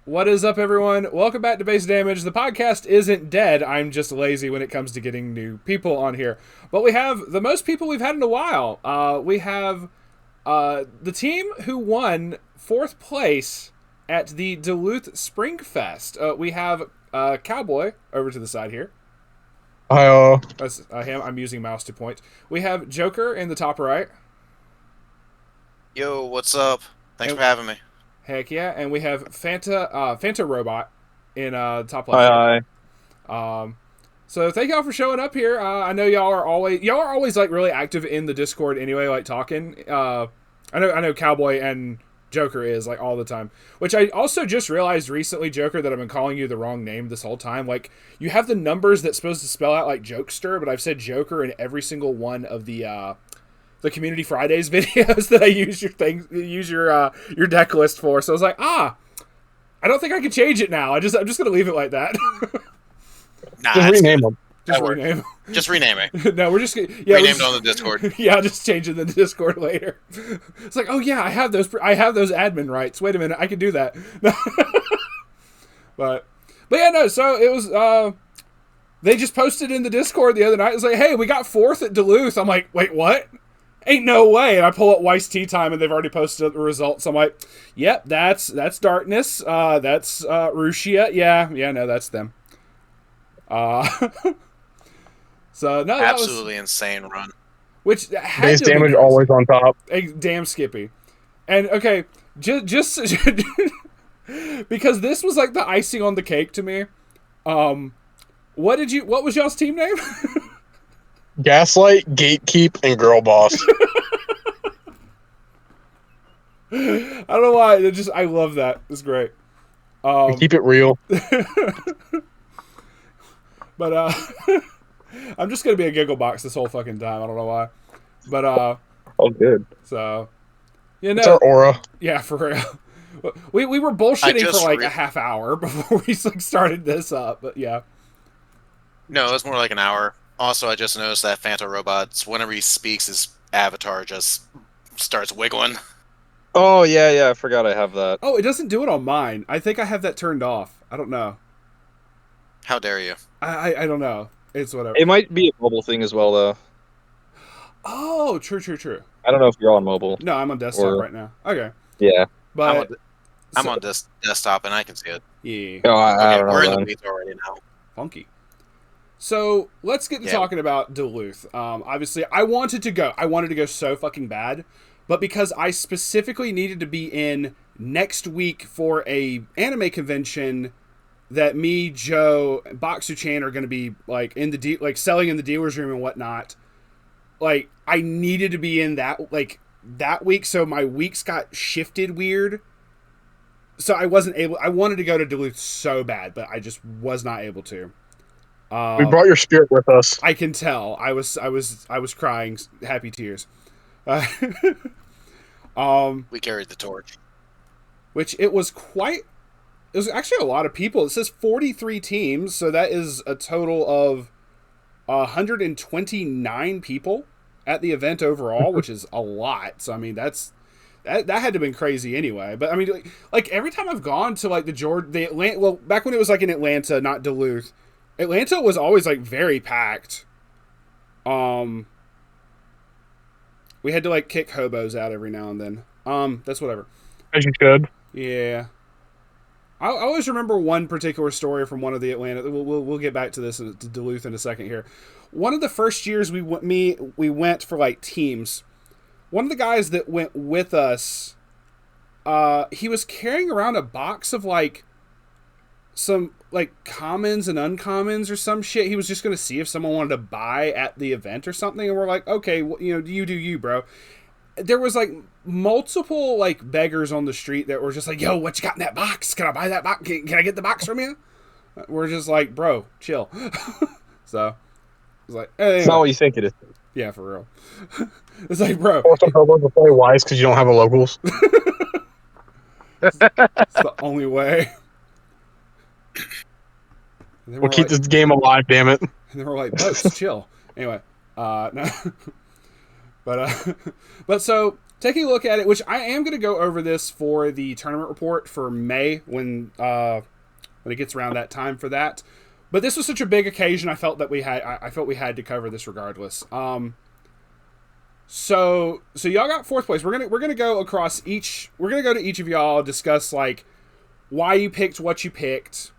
What is up, everyone? Welcome back to Base Damage. The podcast isn't dead. I'm just lazy when it comes to getting new people on here. But we have the most people we've had in a while. We have the team who won 4th place at the Duluth Spring Fest. We have Cowboy over to the side here. Hi, That's him. I'm using mouse to point. We have Joker in the top right. Yo, what's up? Thanks for having me. Heck yeah, and we have Fanta Robot in top left. hi. So thank y'all for showing up here. I know y'all are always like really active in the Discord anyway, like talking. I know Cowboy and Joker is like all the time. Which I also just realized recently, Joker, that I've been calling you the wrong name this whole time. Like you have the numbers that's supposed to spell out like Jokester, but I've said Joker in every single one of the Community Fridays videos that I use your deck list for. So I was like, I don't think I can change it now. I'm just gonna leave it like that. Nah, Just rename them. Just rename it. No, we're just Rename it on the Discord. Yeah, I'll just change it in the Discord later. It's like, oh yeah, I have those admin rights. Wait a minute, I can do that. but yeah, no. So it was. They just posted in the Discord the other night. It's like, hey, we got 4th at Duluth. I'm like, wait, what? Ain't no way. And I pull up Weiss Tea Time and they've already posted the results. I'm like, yep, that's Darkness. That's Rushia. Yeah, no, that's them. So no, absolutely insane run. Which Base Damage always on top. Damn Skippy. And okay, just because this was like the icing on the cake to me. What was y'all's team name? Gaslight, Gatekeep, and Girl Boss. I don't know why. I love that. It's great. Keep it real. But I'm just gonna be a giggle box this whole fucking time. I don't know why. But Oh, good. So It's our aura. Yeah, for real. We were bullshitting for like a half hour before we like started this up. But yeah. No, it's more like an hour. Also, I just noticed that Fanta Robot's, whenever he speaks, his avatar just starts wiggling. Oh, yeah, I forgot I have that. Oh, it doesn't do it on mine. I think I have that turned off. I don't know. How dare you? I don't know. It's whatever. It might be a mobile thing as well, though. Oh, true. I don't know if you're on mobile. No, I'm on desktop right now. Okay. Yeah. But I'm on desktop and I can see it. Yeah. Oh, I don't know. We're in the weeds already now. Funky. So let's get to talking about Duluth. Obviously, I wanted to go so fucking bad, but because I specifically needed to be in next week for a anime convention that me, Joe, and Boxu-chan are going to be like in the selling in the dealer's room and whatnot. Like I needed to be in that week, so my weeks got shifted weird. So I wasn't able. I wanted to go to Duluth so bad, but I just was not able to. We brought your spirit with us. I can tell. I was crying happy tears. We carried the torch. Which it was actually a lot of people. It says 43 teams, so that is a total of 129 people at the event overall, which is a lot. So I mean, that had to have been crazy anyway. But I mean, like every time I've gone to like the Atlanta, well, back when it was like in Atlanta, not Duluth. Atlanta was always like very packed. We had to like kick hobos out every now and then. That's whatever. As you should. Yeah. I always remember one particular story from one of the Atlanta. We'll get back to this to Duluth in a second here. One of the first years we went for like teams. One of the guys that went with us, he was carrying around a box of like some like commons and uncommons or some shit. He was just going to see if someone wanted to buy at the event or something. And we're like, okay, well, you do you, bro. There was like multiple like beggars on the street that were just like, yo, what you got in that box? Can I buy that box? Can I get the box from you? We're just like, bro, chill. So it's like, hey, it's not what you think it is. Yeah, for real. It's like, bro. Force some hobos to play Weiss because you don't have a locals. It's the only way. We'll keep this game alive, damn it. And then we're like, Boats, chill. Anyway, no. But so taking a look at it, which I am going to go over this for the tournament report for May when it gets around that time for that. But this was such a big occasion, I felt we had to cover this regardless. So y'all got fourth place. We're gonna go across each. We're gonna go to each of y'all, discuss like why you picked what you picked.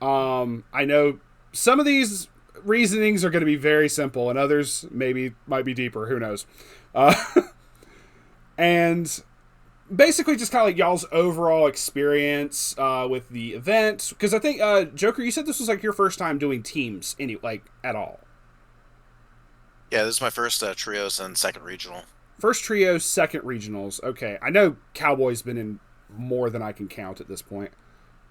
I know some of these reasonings are going to be very simple, and others might be deeper. Who knows? And basically just kind of like y'all's overall experience with the event, because I think Joker, you said this was like your first time doing teams, at all. Yeah, this is my first trios and second regional. First trios, second regionals. Okay, I know Cowboy's been in more than I can count at this point.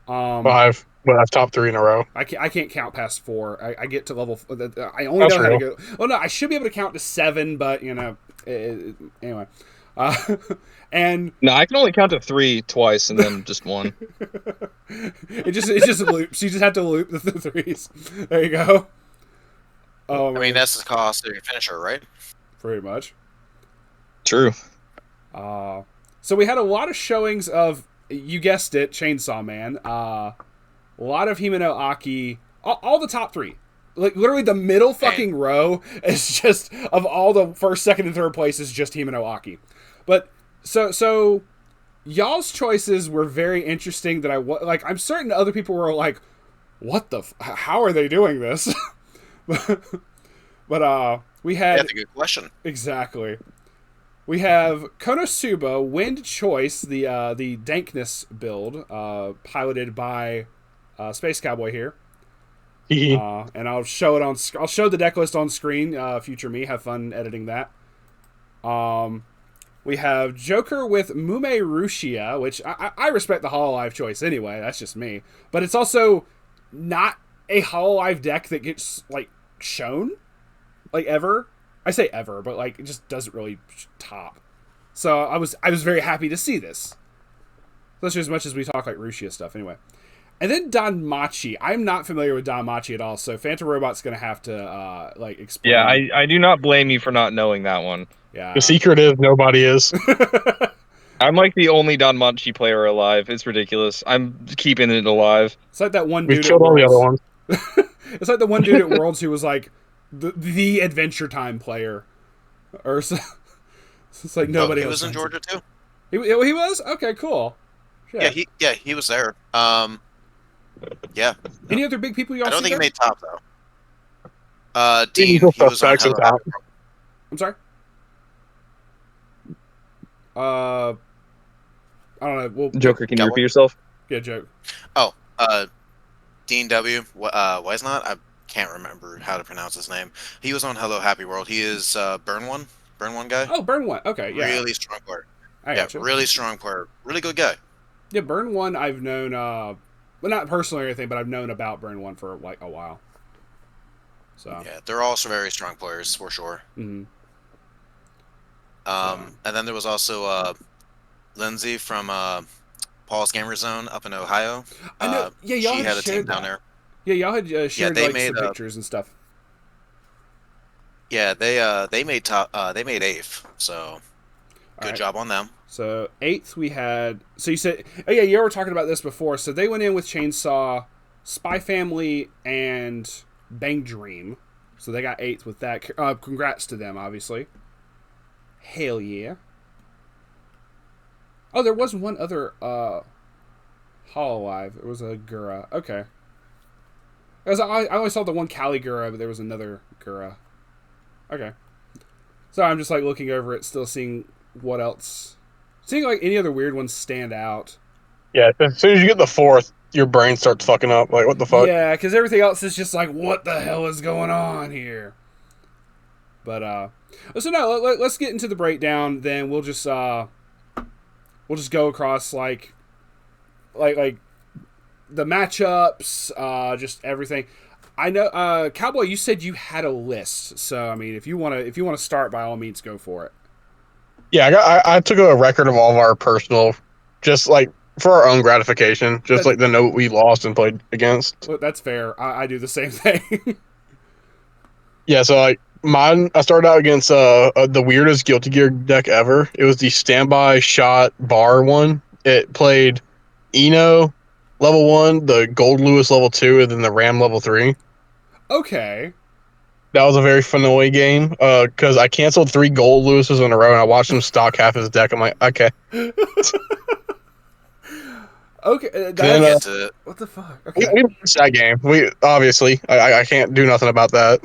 5, but I've top 3 in a row. I can't count past 4. I get to level. I only know how to go. Well, no, I should be able to count to 7, but anyway. And no, I can only count to 3 twice and then just 1. it just loops. You just have to loop the 3s. There you go. I mean, that's the cost of your finisher, right? Pretty much. True. So we had a lot of showings of, you guessed it, Chainsaw Man. A lot of Himeno Aki. All the top 3. Like, literally the middle fucking row is just, of all the first, second, and third place is just Himeno Aki. But, so y'all's choices were very interesting that I'm certain other people were like, what the, how are they doing this? But we had... That's a good question. Exactly. We have Konosuba Wind Choice, the Dankness build, piloted by Space Cowboy here. And I'll show the deck list on screen. Future me, have fun editing that. We have Joker with Mume Rushia, which I respect the Hololive choice anyway. That's just me. But it's also not a Hololive deck that gets like shown, like ever. I say ever, but like it just doesn't really top. So I was very happy to see this, especially as much as we talk like Rushia stuff anyway. And then Danmachi. I'm not familiar with Danmachi at all, so Phantom Robot's gonna have to explain. Yeah, I do not blame you for not knowing that one. Yeah. The secret is nobody is. I'm like the only Danmachi player alive. It's ridiculous. I'm keeping it alive. It's like that one We've dude. killed all the other ones. It's like the one dude at Worlds who was like the Adventure Time player, or so, it's like nobody. He else was in Georgia too. He was? Okay, cool. Shit. Yeah, he was there. Yeah. Any other big people y'all? I don't see think he there? made top though. Dean, he was on top. I'm sorry. I don't know. Well, Joker, can you Cowboy. repeat yourself? Yeah, joke. Oh, Dean W. Why is not? I can't remember how to pronounce his name. He was on Hello Happy World. He is Burn One guy. Oh, Burn One. Okay, yeah. Really strong player. I gotcha. Really strong player. Really good guy. Yeah, Burn One. I've known. Well, not personally or anything, but I've known about Burn One for like a while. So Yeah, they're also very strong players for sure. Mm-hmm. And then there was also Lindsay from Paul's Gamer Zone up in Ohio. I know. Yeah, y'all she had a team shared down that. there. Yeah, y'all had shared they like made, some pictures and stuff. Yeah, they made top. They made 8th. So good job on them. So 8th we had. So you said, oh yeah, you were talking about this before. So they went in with Chainsaw, Spy Family, and Bang Dream. So they got 8th with that. Congrats to them, obviously. Hell yeah. Oh, there was one other Hololive. It was a Gura. Okay. I always saw the one Kali Gura, but there was another Gura. Okay. So I'm just like looking over it, still seeing what else. Seeing like any other weird ones stand out. Yeah, as soon as you get the 4th, your brain starts fucking up. Like, what the fuck? Yeah, because everything else is just like, what the hell is going on here? But so no, let's get into the breakdown. Then we'll just go across like the matchups, just everything. I know, Cowboy, you said you had a list, so I mean, if you want to start, by all means, go for it. Yeah, I took a record of all of our personal, just like for our own gratification, just like the note we lost and played against. Well, that's fair. I do the same thing. Yeah, so like Mine, I started out against the weirdest Guilty Gear deck ever. It was the standby shot bar one. It played Eno level 1, the Gold Lewis level 2, and then the Ram level 3. Okay. That was a very Fenoi game because I canceled 3 Gold Lewises in a row and I watched him stock half his deck. I'm like, okay. Okay, Then Get that's to what the fuck. we Okay, lost that game. We obviously, I can't do nothing about that.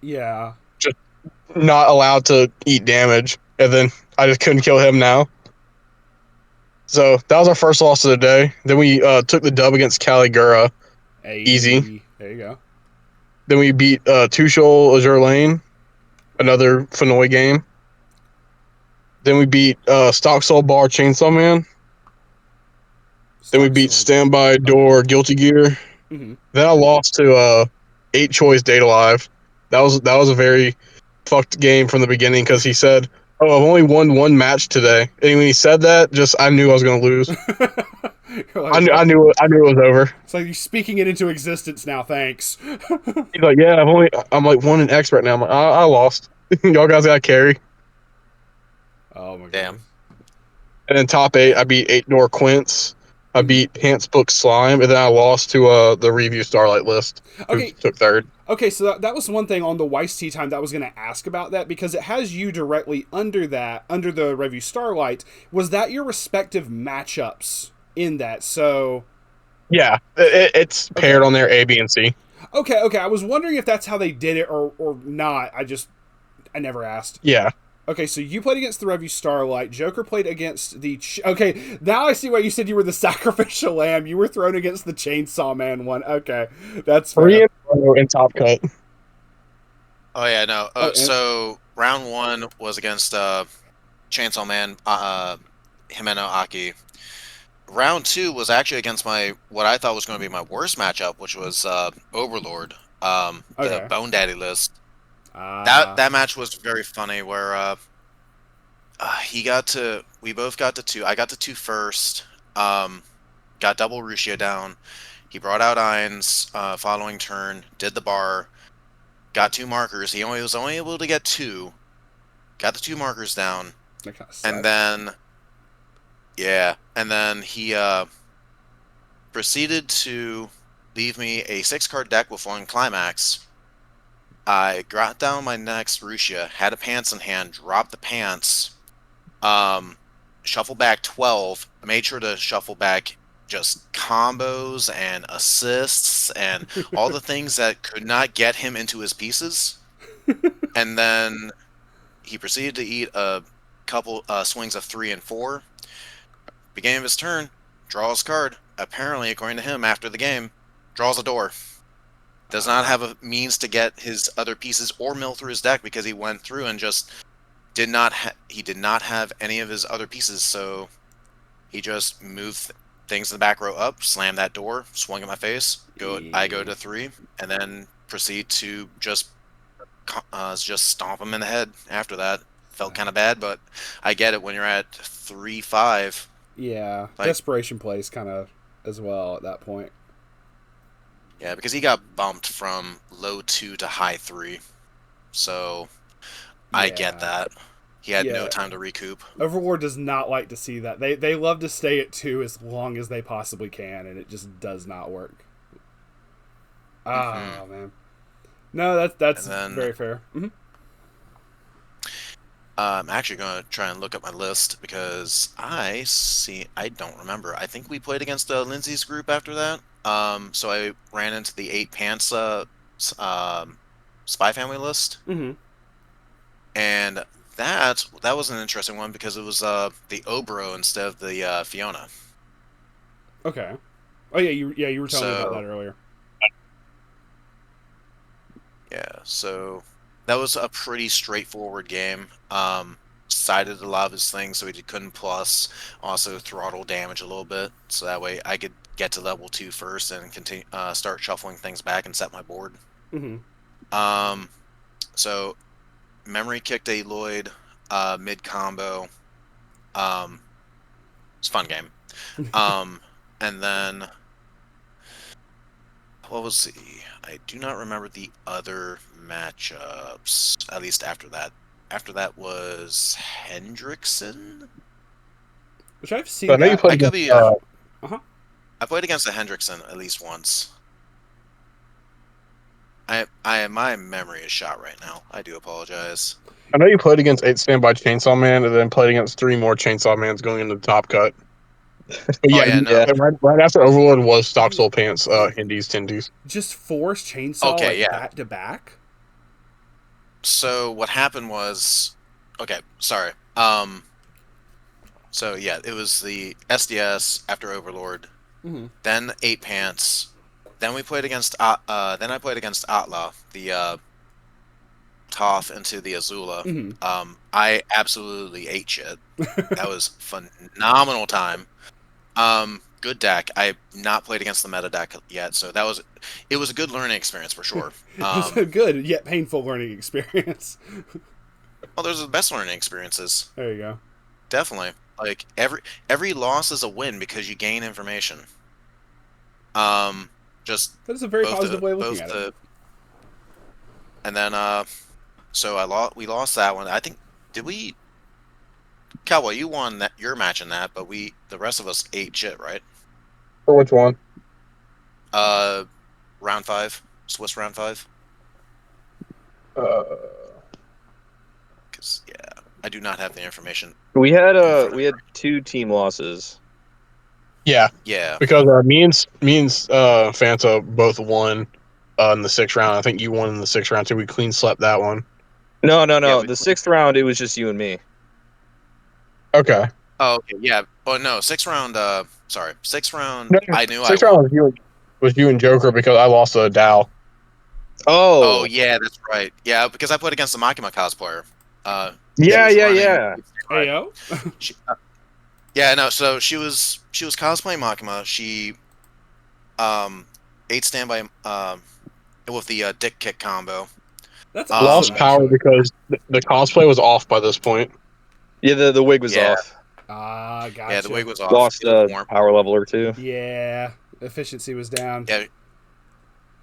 yeah. Just not allowed to eat damage, and then I just couldn't kill him now. So that was our first loss of the day. Then we took the dub against Caligura, easy. There you go. Then we beat Tuchel Azure Lane, another Fenoi game. Then we beat Stock Soul Bar Chainsaw Man. Then we beat Standby Door Guilty Gear. Mm-hmm. Then I lost to 8 Choice Data Live. That was a very fucked game from the beginning because he said, "Oh, I've only won 1 match today." And when he said that, just I knew I was gonna lose. I knew it was over. It's like you're speaking it into existence now. Thanks. He's like, "Yeah, I'm like 1 in X right now." I'm like, I lost. Y'all guys got carry. Oh my Damn. god. And then top 8, I beat 8 Door Quince. I beat Pants Book Slime, and then I lost to the review Starlight List, who Okay. took 3rd. Okay, so that was one thing on the Weiss Tea Time that I was going to ask about that because it has you directly under the review Starlight. Was that your respective matchups in that? So Yeah, it's paired on there A, B, and C. okay. I was wondering if that's how they did it or not. I never asked. Yeah. Okay, so you played against the Review Starlight. Joker played against the... Okay, now I see why you said you were the Sacrificial Lamb. You were thrown against the Chainsaw Man one. Okay, that's fair. 3 in Top Cut. Oh yeah, no. Oh, and- So round 1 was against Chainsaw Man, Himeno Aki. Round 2 was actually against what I thought was going to be my worst matchup, which was Overlord, Okay. the Bone Daddy list. Ah, That match was very funny where we both got to 2. I got to 2 first. Got double Rushia down. He brought out Ainz following turn, did the bar, got 2 markers. He was only able to get 2. Got the 2 markers down. that kind of sucks. And then he proceeded to leave me a 6-card deck with 1 Climax. I got down my next Rushia, had a pants in hand, dropped the pants, shuffle back 12, made sure to shuffle back just combos and assists and all the things that could not get him into his pieces. And then he proceeded to eat a couple swings of 3 and 4. Beginning of his turn, draws a card. Apparently, according to him, after the game, draws a door. Does not have a means to get his other pieces or mill through his deck because he went through and just did not have any of his other pieces, so he just moved things in the back row up, slammed that door, swung at my face. I go to 3, and then proceed to just stomp him in the head after that. Felt kind of bad, but I get it when you're at 3-5. Yeah, Like- desperation plays kind of as well at that point. Yeah, because he got bumped from low 2 to high 3. So I get Yeah. that. He had no Yeah. time to recoup. Overlord does not like to see that. They love to stay at 2 as long as they possibly can, and it just does not work. Oh man. No, that's And then- very fair. Mhm. I'm actually going to try and look up my list because I don't remember. I think we played against Lindsay's group after that. So I ran into the 8 Pants Spy Family list. Mm-hmm. And that was an interesting one because it was the Obro instead of the Fiona. Okay. Oh yeah, you were telling me about So- that earlier. Yeah, so that was a pretty straightforward game. Sided a lot of his things so he couldn't plus. Also throttle damage a little bit, so that way I could get to level 2 first and continue start shuffling things back and set my board. Mm-hmm. So memory kicked a Lloyd mid combo. It's a fun game. And then what was the? I do not remember the other matchups. At least after that. After that was Hendrickson. Which I've So I seen know you that. played I could against. be. Uh-huh. I played against a Hendrickson at least once. My memory is shot right now. I do apologize. I know you played against 8 Standby Chainsaw Man, and then played against 3 more Chainsaw Mans going into the top cut. But Oh yeah, yeah, no. right after Overlord was Stock Soul Pants, Hindies, Tindies. Just force chainsaw Okay, like yeah. back to back. So what happened was, okay, sorry. So yeah, it was the SDS after Overlord, Mm-hmm. then 8 Pants, then we played against then I played against Atla, the Toph into the Azula. Mm-hmm. I absolutely ate shit. That was phenomenal time. Good deck. I've not played against the meta deck yet, so it was a good learning experience for sure. It's a good yet painful learning experience. Well, those are the best learning experiences. There you go. Definitely. Like every loss is a win because you gain information. Just That is a very positive way of looking at it. And then so we lost that one. I think did we Cowboy, you won that your match in that, but the rest of us ate shit, right? For which one? Round 5, Swiss round 5. Because yeah, I do not have the information. We had front of we had 2 team losses. Yeah, Yeah. because me and Fanta both won in the 6th round. I think you won in the 6th round too. We clean slept that one. No. Yeah, The 6th round, it was just you and me. Okay. Oh, okay, yeah. Oh no, 6th round. Sorry, 6th round. No, I knew I 6th won. round was you and Joker because I lost a Dow. Oh Oh. yeah, that's right. Yeah, because I played against the Makima cosplayer. Yeah. Ayo. She, yeah, no. So she was cosplaying Makima. She 8 standby with the dick kick combo. That's Lost awesome. power Actually. because the cosplay was off by this point. Yeah, the wig was Yeah. off. Ah, gotcha. Yeah, the wig was off. Lost It was a warm. power level or 2. Yeah, efficiency was down. Yeah,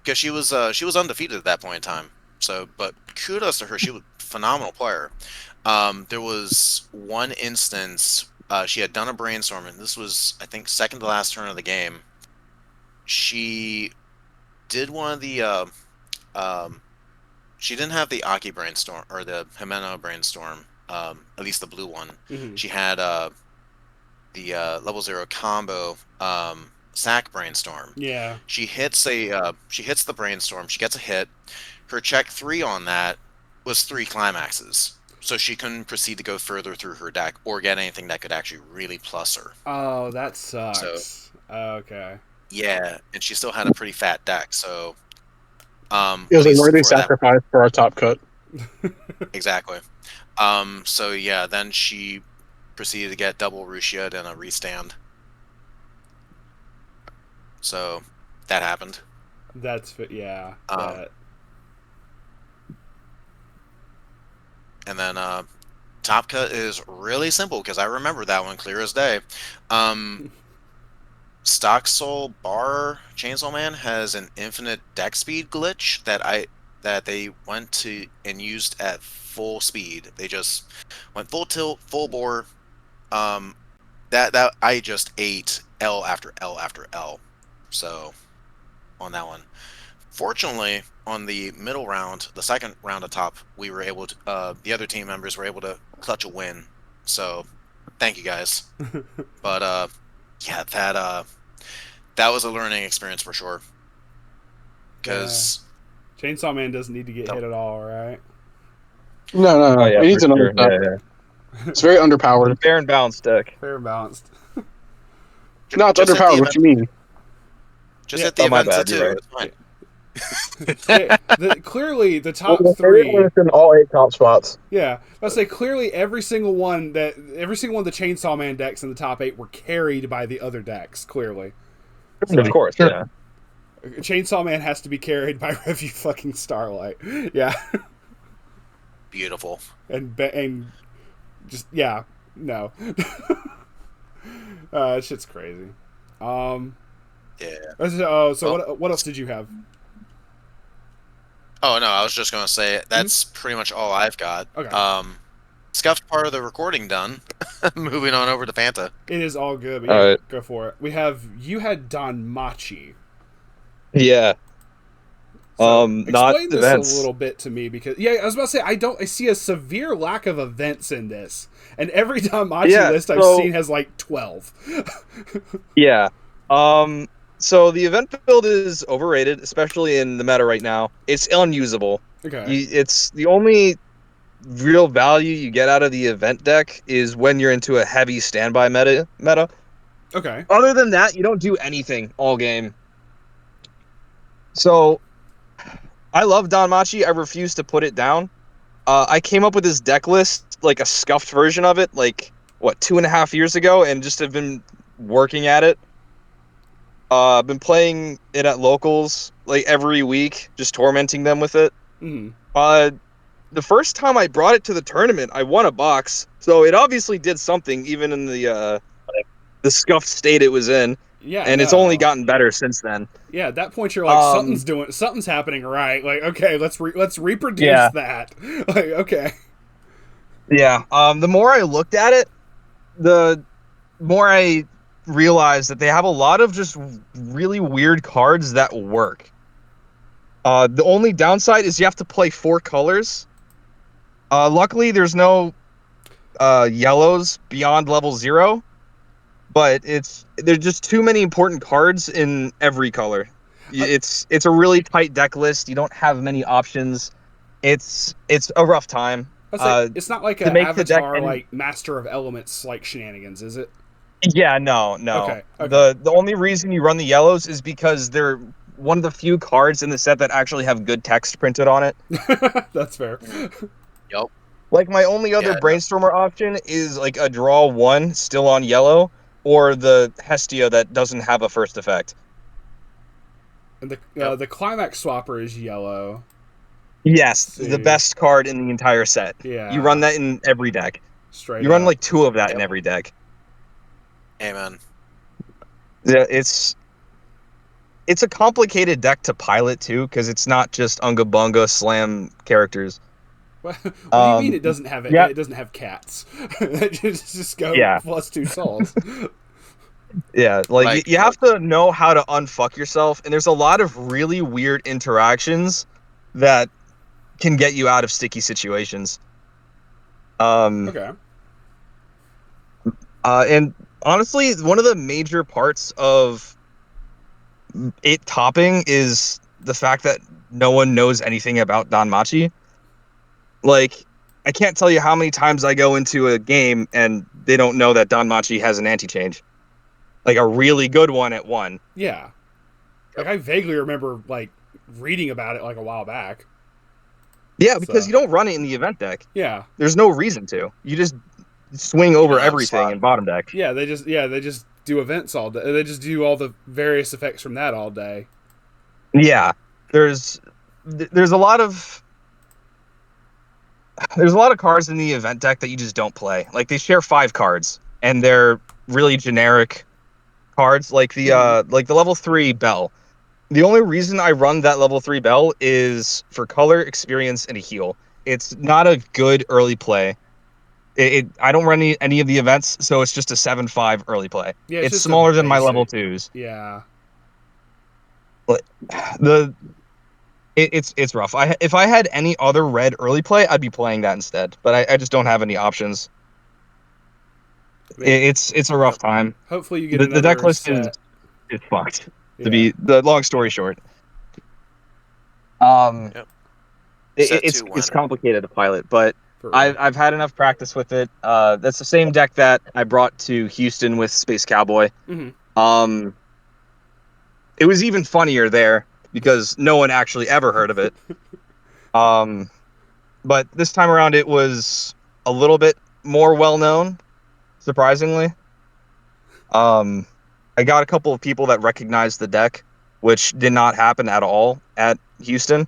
because she was undefeated at that point in time. So, but kudos to her. She was a phenomenal player. There was one instance she had done a brainstorm, and this was I think second to last turn of the game. She did one of the she didn't have the Aki brainstorm or the Himeno brainstorm. At least the blue one. Mm-hmm. She had the level 0 combo sack brainstorm. Yeah. She hits the brainstorm. She gets a hit. Her check 3 on that was 3 climaxes, so she couldn't proceed to go further through her deck or get anything that could actually really plus her. Oh, that So sucks. Okay. yeah, and she still had a pretty fat deck. So It was at a least worthy for that, sacrifice for our top cut. exactly. So yeah, then she proceeded to get double Rushia and a restand. So that happened. Yeah. And then top cut is really simple because I remember that one clear as day. Stock Soul Bar Chainsaw Man has an infinite deck speed glitch that they went to and used at full speed. They just went full tilt, full bore. That I just ate L after L after L. So on that one. Fortunately, on the middle round, the second round of top, we were able to. The other team members were able to clutch a win. So, thank you guys. But yeah, that was a learning experience for sure. Because Chainsaw Man doesn't need to get hit at all, right? No. Oh yeah, It needs for another sure. step. Yeah. It's very underpowered. Fair and balanced deck. Fair and balanced. No, it's just hit the underpowered. What you mean? Just Yeah. hit the Oh, my event bad, to you're 2. right. It's fine. Clearly, the top Well, three. it's in all 8 top spots. Yeah, let's say clearly every single one of the Chainsaw Man decks in the top 8 were carried by the other decks. Clearly, Of course, Sure. yeah. Chainsaw Man has to be carried by Review fucking Starlight. Yeah, Beautiful. and just no. Shit's crazy. Yeah. So Well, what else did you have? oh no, I was just gonna say that's pretty much all I've got. Okay. Scuffed part of the recording done. Moving on over to Fanta. It is all good, but All yeah, right. go for it. You had Don Machi. Yeah. So Not explain this a events. little bit to me because I was about to say I see a severe lack of events in this, and every Don Machi Yeah. list I've So seen has like 12. yeah. So the event build is overrated, especially in the meta right now. It's unusable. Okay. It's the only real value you get out of the event deck is when you're into a heavy standby meta. Okay. Other than that, you don't do anything all game. So I love Danmachi. I refuse to put it down. I came up with this deck list, like a scuffed version of it, like what 2.5 years ago, and just have been working at it. I've been playing it at locals like every week, just tormenting them with it. Mm-hmm. Uh, the first time I brought it to the tournament, I won a box, so it obviously did something, even in the scuffed state it was in, Yeah. and it's only No. gotten better since then. Yeah. At that point, you're like Um, something's happening right. Like okay, let's reproduce yeah, that. Like okay. yeah. The more I looked at it, the more I realized that they have a lot of just really weird cards that work. The only downside is you have to play 4 colors. Luckily, there's no yellows beyond level 0, but there's just too many important cards in every color. Uh, It's a really tight deck list. You don't have many options. It's a rough time. I'd say it's not like To a make the deck Avatar any like Master of Elements like shenanigans, is it? Yeah, no. Okay. Okay. The only reason you run the yellows is because they're one of the few cards in the set that actually have good text printed on it. That's fair. Yep. Like my only other Yeah. No, brainstormer option is like a draw 1 still on yellow, or the Hestia that doesn't have a first effect. And yep. the climax swapper is yellow. Yes, Let's the see. best card in the entire set. You run Yeah. that in every deck. Straight You run up. like 2 of that in Yep. every deck. Amen. Yeah, it's a complicated deck to pilot too, because it's not just Unga Bunga slam characters. What do you mean Um, yeah, it doesn't have cats? Just go yeah, +2 souls. yeah. Like Like, you have to know how to unfuck yourself, and there's a lot of really weird interactions that can get you out of sticky situations. Um, Okay. and honestly, one of the major parts of it topping is the fact that no one knows anything about Danmachi. Like, I can't tell you how many times I go into a game and they don't know that Danmachi has an anti-change. Like a really good one at 1. Yeah. Like I vaguely remember like reading about it like a while back. Yeah, because So you don't run it in the event deck. yeah. There's no reason to. You just swing you over don't have a everything spot. in bottom deck. They just do events all day. They just do all the various effects from that all day. Yeah. There's a lot of cards in the event deck that you just don't play. Like they share 5 cards and they're really generic cards like the level 3 Bell. The only reason I run that level 3 Bell is for color, experience, and a heal. It's not a good early play. I don't run any of the events, so it's just a 7/5 early play. Yeah, it's It's just a smaller than my level basic. 2s. Yeah. But it's rough. If I had any other red early play, I'd be playing that instead. But I just don't have any options. I mean, It's a rough time. hopefully you get The deck another list set. is fucked. To Yeah. be the long story short, um, Yep. Set 2 it's winner. complicated to pilot, but For real. I've had enough practice with it. That's the same deck that I brought to Houston with Space Cowboy. Mm-hmm. It was even funnier there because no one actually ever heard of it. But this time around it was a little bit more well known, surprisingly. I got a couple of people that recognized the deck, which did not happen at all at Houston.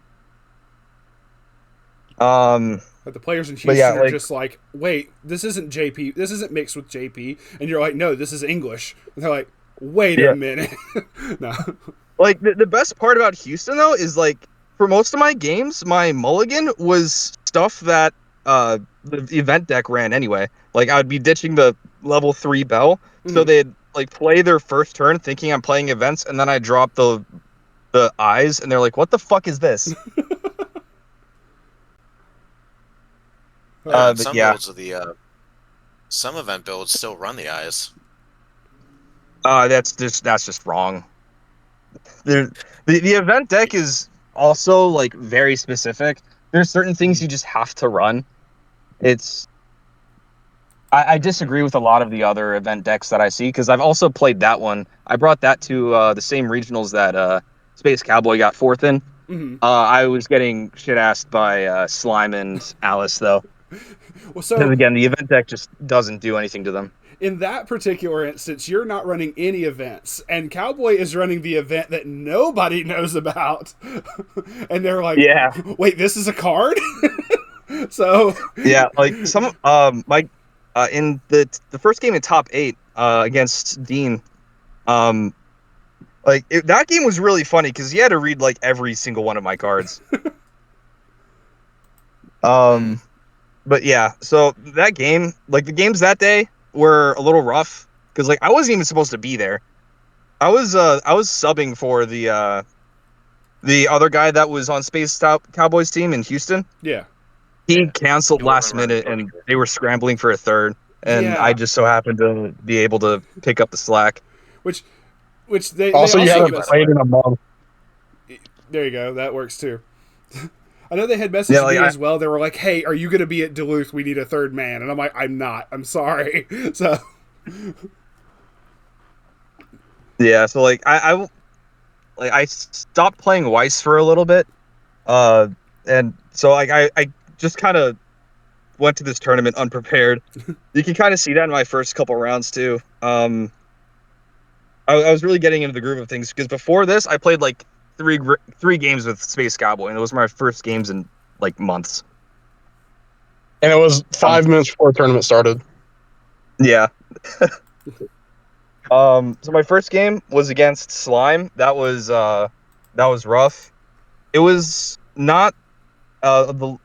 But the players in But yeah, Houston are like just this isn't JP. This isn't mixed with JP. And you're like, no, this is English. And they're like, Wait Yeah. a minute. No. Like the best part about Houston though is like for most of my games, my mulligan was stuff that the event deck ran anyway. Like I would be ditching the level 3 bell, so Mhm. they'd like play their first turn thinking I'm playing events, and then I drop the eyes, and they're like, "What the fuck is this?" Yeah, and But some yeah, builds of the some event builds still run the eyes. that's just wrong. The event deck is also like very specific. There's certain things you just have to run. It's I disagree with a lot of the other event decks that I see because I've also played that one. I brought that to the same regionals that Space Cowboy got fourth in. Mhm. I was getting shit asked by Slime and Alice though, Well, because so again the event deck just doesn't do anything to them. in that particular instance, you're not running any events, and Cowboy is running the event that nobody knows about, and they're like, Yeah, "Wait, this is a card." So, yeah. Like some my in the first game in top 8 against Dean, um that game was really funny because he had to read like every single one of my cards. Mm. But yeah, so that game, like the games that day were a little rough because like I wasn't even supposed to be there. I was subbing for the other guy that was on Cowboys team in Houston. yeah, He Yeah. canceled You wasn't last running minute and Torture. they were scrambling for a third, and I yeah. just so happened to be able to pick up the slack. Which, they Also, you also Thank haven't you, by the played way. in a month. there you go. That works too. I know they had Yeah, messaged like me as well. They were like, "Hey, are you going to be at Duluth? We need a third man." And I'm like, "I'm not. I'm sorry." So, so like I stopped playing Weiss for a little bit. Uh and so like I just kind of went to this tournament unprepared. You can kind of see that in my first couple rounds too. I was really getting into the groove of things because before this, I played like three games with Space Cowboy, and those were my first games in like months. And it was Um, 5 minutes before the tournament started. yeah. So my first game was against Slime. That was rough. It was not the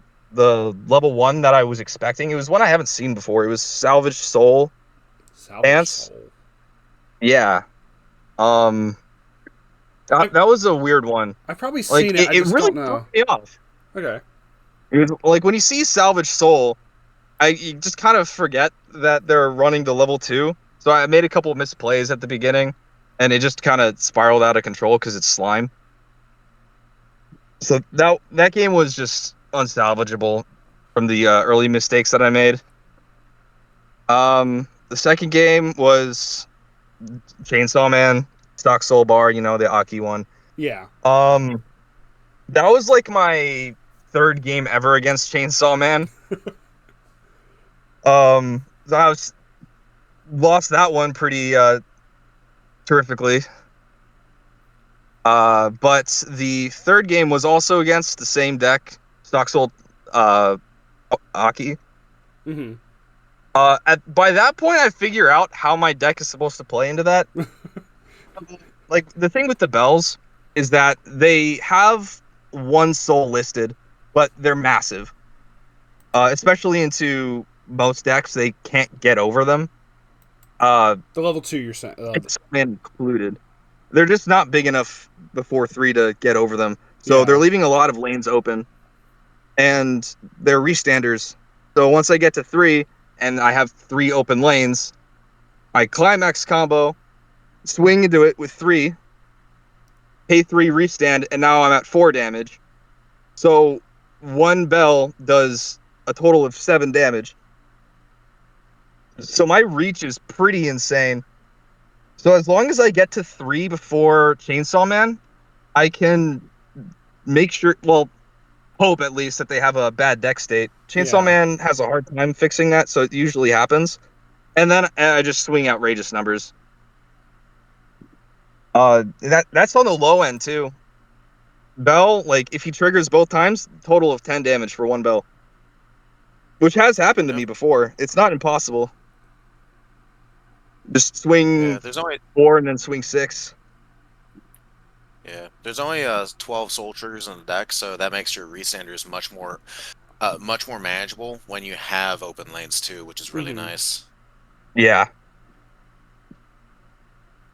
level 1 that I was expecting. It was one I haven't seen before. It was Salvage Soul salvage Dance. soul. Yeah. Um, I that was a weird one. I've probably Like seen it. it, I it just really don't threw know. me off. Okay. It was like when you see Salvage Soul, you just kind of forget that they're running to level 2. So I made a couple of misplays at the beginning, and it just kind of spiraled out of control because it's slime. So that game was just unsalvageable from the early mistakes that I made. The second game was Chainsaw Man, Stock Soul Bar, the Aki one. Yeah. Um, that was like my third game ever against Chainsaw Man. So I lost that one pretty terrifically. But the third game was also against the same deck, Stock Soul uh, Aki. Mm-hmm. By that point, I figure out how my deck is supposed to play into that. Like the thing with the bells is that they have one soul listed, but they're massive. Especially into most decks, they can't get over them. The level 2 you're saying. It's included. They're just not big enough before 3 to get over them. So they're Yeah. leaving a lot of lanes open, and they're restanders. So once I get to 3 and I have 3 open lanes, I climax combo, swing into it with 3, pay 3 restand, and now I'm at 4 damage. So one bell does a total of 7 damage. So my reach is pretty insane. So as long as I get to 3 before Chainsaw Man, I can make sure, well, hope at least that they have a bad deck state. Chainsaw Yeah. Man has a hard time fixing that, so it usually happens. And then I just swing outrageous numbers. That's on the low end too. Bell, like if he triggers both times, total of 10 damage for one bell, which has happened to Yep. me before. It's not impossible. Just swing Yeah, there's only 4 and then swing 6. there's only 12 soul triggers in the deck, so that makes your restanders much more manageable when you have open lanes too, which is really nice. Yeah.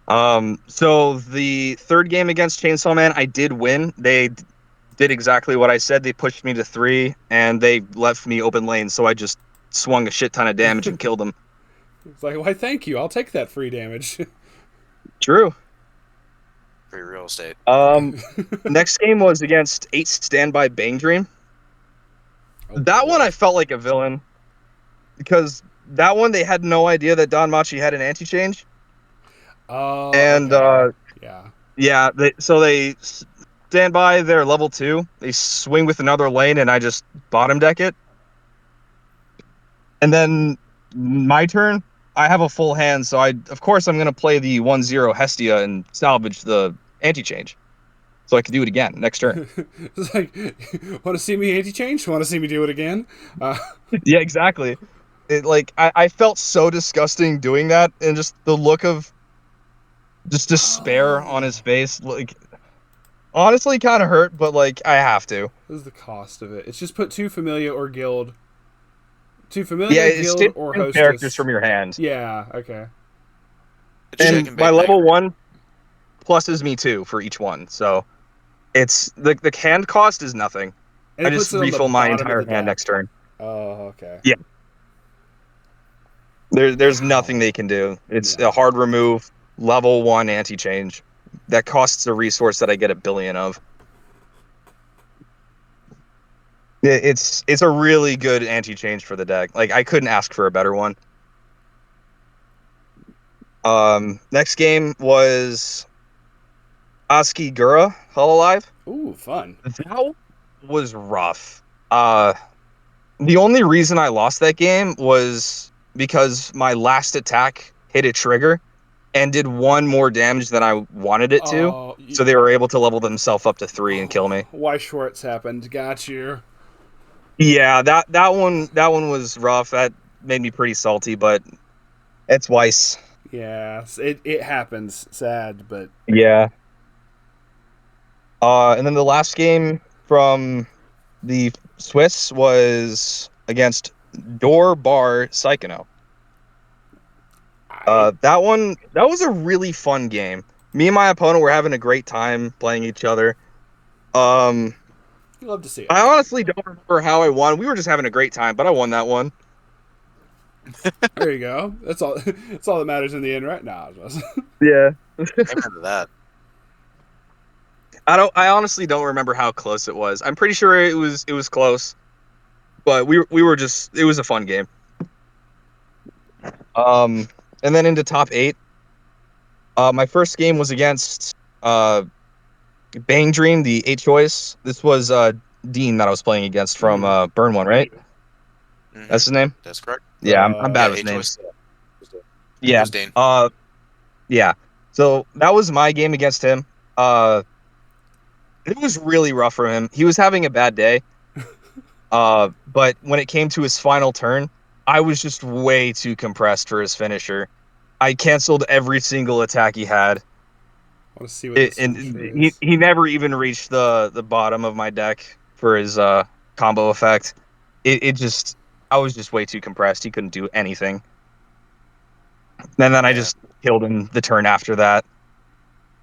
So the third game against Chainsaw Man, I did win. They did exactly what I said. They pushed me to 3, and they left me open lane, so I just swung a shit ton of damage and killed them. It's like, why, thank you. I'll take that free damage. True. Free real estate. Next game was against 8 Standby Bang Dream. That one I felt like a villain, because that one they had no idea that Don Machi had an anti-change. Oh, And okay. Yeah. so they stand by their level 2. They swing with another lane, and I just bottom deck it. And then my turn, I have a full hand, so of course I'm gonna play the 1/0 Hestia and salvage the anti-change, so I can do it again next turn. It's like, want to see me anti-change? Want to see me do it again? Yeah, exactly. I felt so disgusting doing that, and just the look of just despair on his face, like, honestly kind of hurt, but like I have to. This is the cost of it. It's just put 2 Familia or Guild. 2 Yeah, Familia, it's Guild, or taking Hostess. characters from your hand. Yeah, okay. And my level 1 pluses me 2 for each one, so it's the hand cost is nothing. And I it just puts it on the refill my bottom of entire the hand deck. next turn. Oh, okay. Yeah. There's nothing they can do. It's a hard remove, level 1 anti-change. That costs a resource that I get a billion of. It's a really good anti-change for the deck. Like, I couldn't ask for a better one. Next game was Aski Gura, Hololive. Ooh, fun. That was rough. The only reason I lost that game was because my last attack hit a trigger and did 1 more damage than I wanted it to. So they were able to level themselves up to 3 and kill me. Weiss Schwarz happened. Got you. Yeah, that one was rough. That made me pretty salty, but it's Weiss. Yeah, it happens. Sad, but Yeah. And then the last game from the Swiss was against Door Bar Psychono. That was a really fun game. Me and my opponent were having a great time playing each other. you love to see it. I honestly don't remember how I won. We were just having a great time, but I won that one. There you go. That's all. That's all that matters in the end, right? Nah. Yeah. Amen to that. I honestly don't remember how close it was. I'm pretty sure it was close, but we were just, it was a fun game. And then into top 8. My first game was against Bang Dream, the 8 choice. This was Dean that I was playing against from Burn One, right? Mm-hmm. That's his name? That's correct. Yeah, I'm bad with names. Yeah. Dean. Yeah. So that was my game against him. It was really rough for him. He was having a bad day. But when it came to his final turn, I was just way too compressed for his finisher. I canceled every single attack he had. I want to see what this is. He never even reached the bottom of my deck for his combo effect. I was just way too compressed. He couldn't do anything. And then I just killed him the turn after that.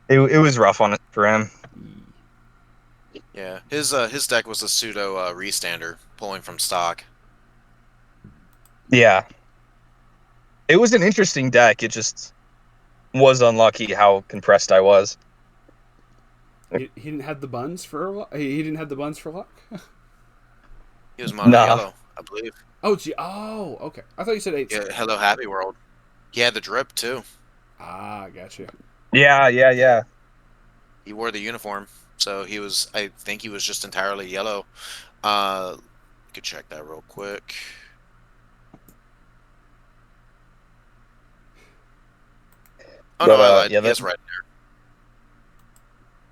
It was rough on it for him. Yeah, his deck was a pseudo restander, pulling from stock. Yeah. It was an interesting deck. It just was unlucky how compressed I was. He didn't have the buns for he didn't have the buns for luck. He was mono yellow, I believe. Oh, gee. Oh, okay. I thought you said 8. Yeah, Hello Happy World. He had the drip too. Ah, gotcha. Yeah. He wore the uniform, so I think he was just entirely yellow. Could check that real quick. Oh no, I lied. Yeah, he has red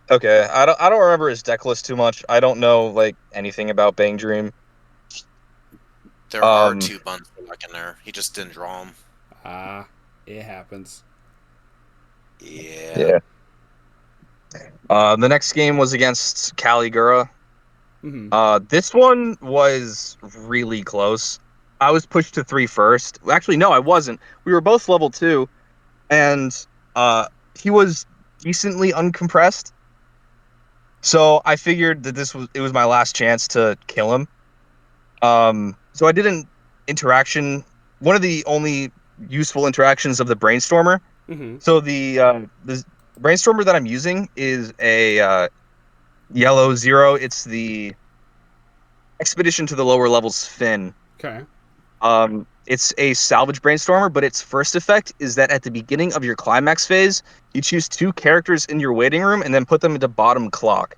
there. Okay, I don't remember his deck list too much. I don't know like anything about Bang Dream. There are 2 buns for luck in there. He just didn't draw them. Ah, It happens. Yeah. The next game was against Caligura. Mm-hmm. This one was really close. I was pushed to 3 first. Actually, no, I wasn't. We were both level 2, and he was decently uncompressed. So I figured that it was my last chance to kill him. So I did an interaction, one of the only useful interactions of the Brainstormer. Mm-hmm. So the Brainstormer that I'm using is a yellow 0. It's the Expedition to the Lower Levels Fin. Okay. It's a salvage Brainstormer, but its first effect is that at the beginning of your climax phase, you choose 2 characters in your waiting room and then put them into bottom clock.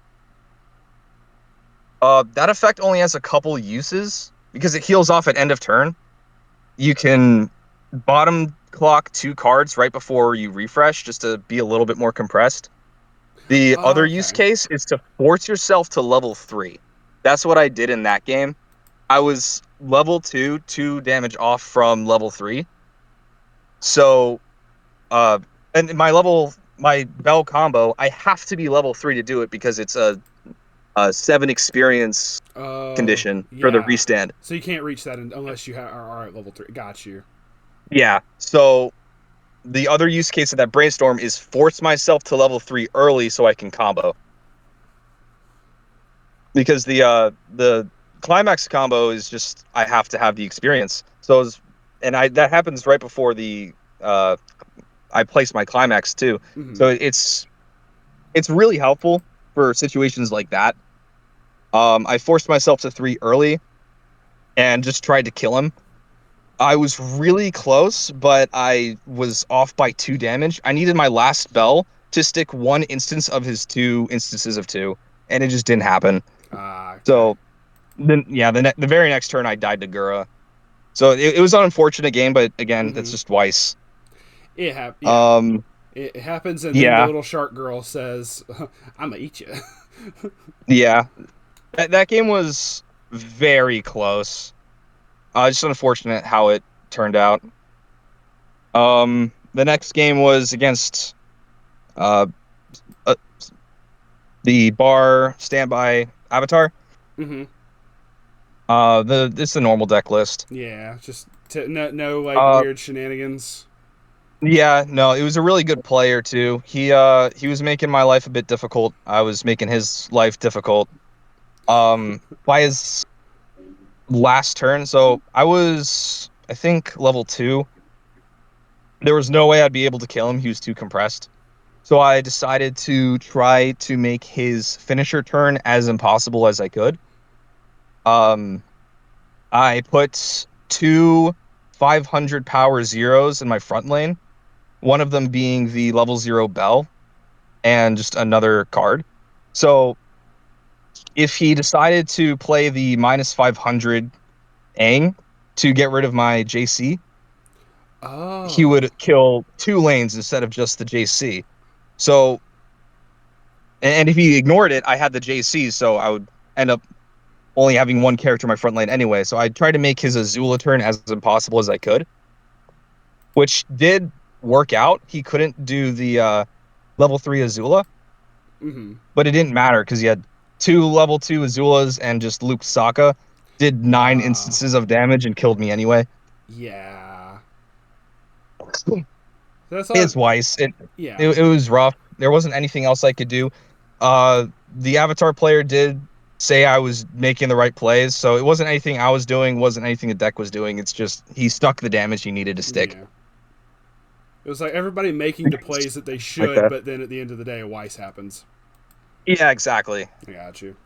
That effect only has a couple uses because it heals off at end of turn. You can bottom clock 2 cards right before you refresh just to be a little bit more compressed. The other use Okay. case is to force yourself to level 3. That's what I did in that game. I was level 2 damage off from level 3. So, and my bell combo, I have to be level 3 to do it because it's a 7 experience condition for the Yeah. restand. So you can't reach that unless you are at level 3. Got you. Yeah. So the other use case of that brainstorm is force myself to level 3 early so I can combo. Because the climax combo is just I have to have the experience. So that happens right before I place my climax too. Mm-hmm. So it's really helpful for situations like that. I forced myself to 3 early and just tried to kill him. I was really close, but I was off by 2 damage. I needed my last spell to stick 1 instance of his 2 instances of 2, and it just didn't happen. Okay. So then, yeah, the very next turn I died to Gura. So it was an unfortunate game, but again, that's Mm-hmm. just Weiss. Yeah. Um, It happens, and then the yeah, little shark girl says, "I'm gonna eat you." yeah. That game was very close. Just unfortunate how it turned out. The next game was against uh, uh the bar standby Avatar. Mm-hmm. It's the normal deck list. Yeah. Just no like Uh, weird shenanigans. yeah, no, it was a really good player too. He was making my life a bit difficult. I was making his life difficult. By his last turn, so I think level 2. There was no way I'd be able to kill him. He was too compressed. So I decided to try to make his finisher turn as impossible as I could. Um, I put 2 500 power zeros in my front lane, one of them being the level 0 Bell and just another card. So if he decided to play the minus 500 Aang to get rid of my JC, he Oh. would kill 2 lanes instead of just the JC. So, and if he ignored it, I had the JC, so I would end up only having 1 character in my front lane anyway. So I tried to make his Azula turn as impossible as I could, which did work out. He couldn't do the level 3 Azula, Mm-hmm. but it didn't matter because he had 2 level 2 Azulas and just Luke Sokka did 9 Uh. instances of damage and killed me anyway. Yeah. That's all. It's Weiss. Yeah. It was rough. There wasn't anything else I could do. The Avatar player did say I was making the right plays, so it wasn't anything I was doing, wasn't anything the deck was doing. It's just he stuck the damage he needed to stick. Yeah. It was like everybody making the plays that they Like should, that. but then at the end of the day, a Weiss happens. Yeah, exactly. I got you.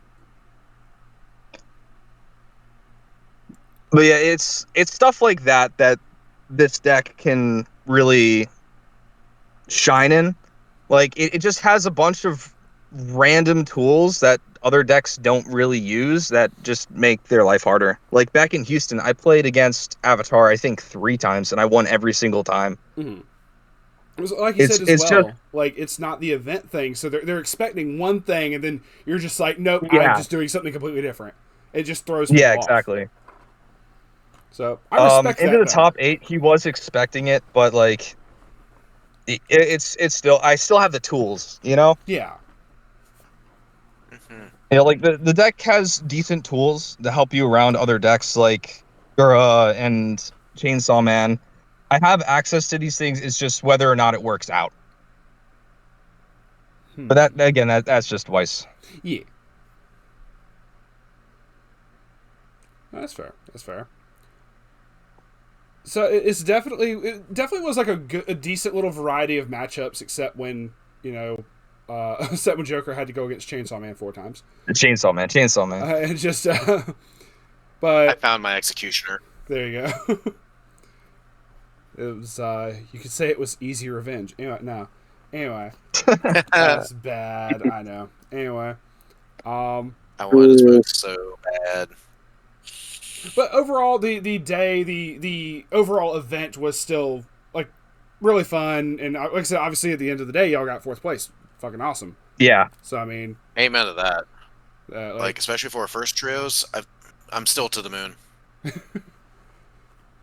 But yeah, it's stuff like that that this deck can really shine in. Like it just has a bunch of random tools that other decks don't really use that just make their life harder. Like back in Houston, I played against Avatar I think 3 times and I won every single time. Mm-hmm. It was like you said as It's just well. Like it's not the event thing, so they're expecting one thing, and then you're just like, nope, I'm yeah. just doing something completely different. It just throws Yeah, people off. exactly. So I respect Into that the though. top 8, he was expecting it, but like it's still, I still have the tools, you know. Yeah. Mhm. You know, like the deck has decent tools to help you around other decks like Gura and Chainsaw Man. I have access to these things. It's just whether or not it works out. But that again, that's just Weiss. Yeah. That's fair. That's fair. So it definitely was like a decent little variety of matchups, except when except when Joker had to go against Chainsaw Man 4 times. Chainsaw Man. And just, I but found my executioner. there you go. It was you could say it was easy revenge. Anyway, that's bad. I know. Anyway, I wanted to smoke so bad. but overall, the overall event was still like really fun, and like I said, obviously at the end of the day, y'all got 4th place. Fucking awesome. Yeah. So I mean, Amen to that. like Especially for our first trios, I'm still to the moon.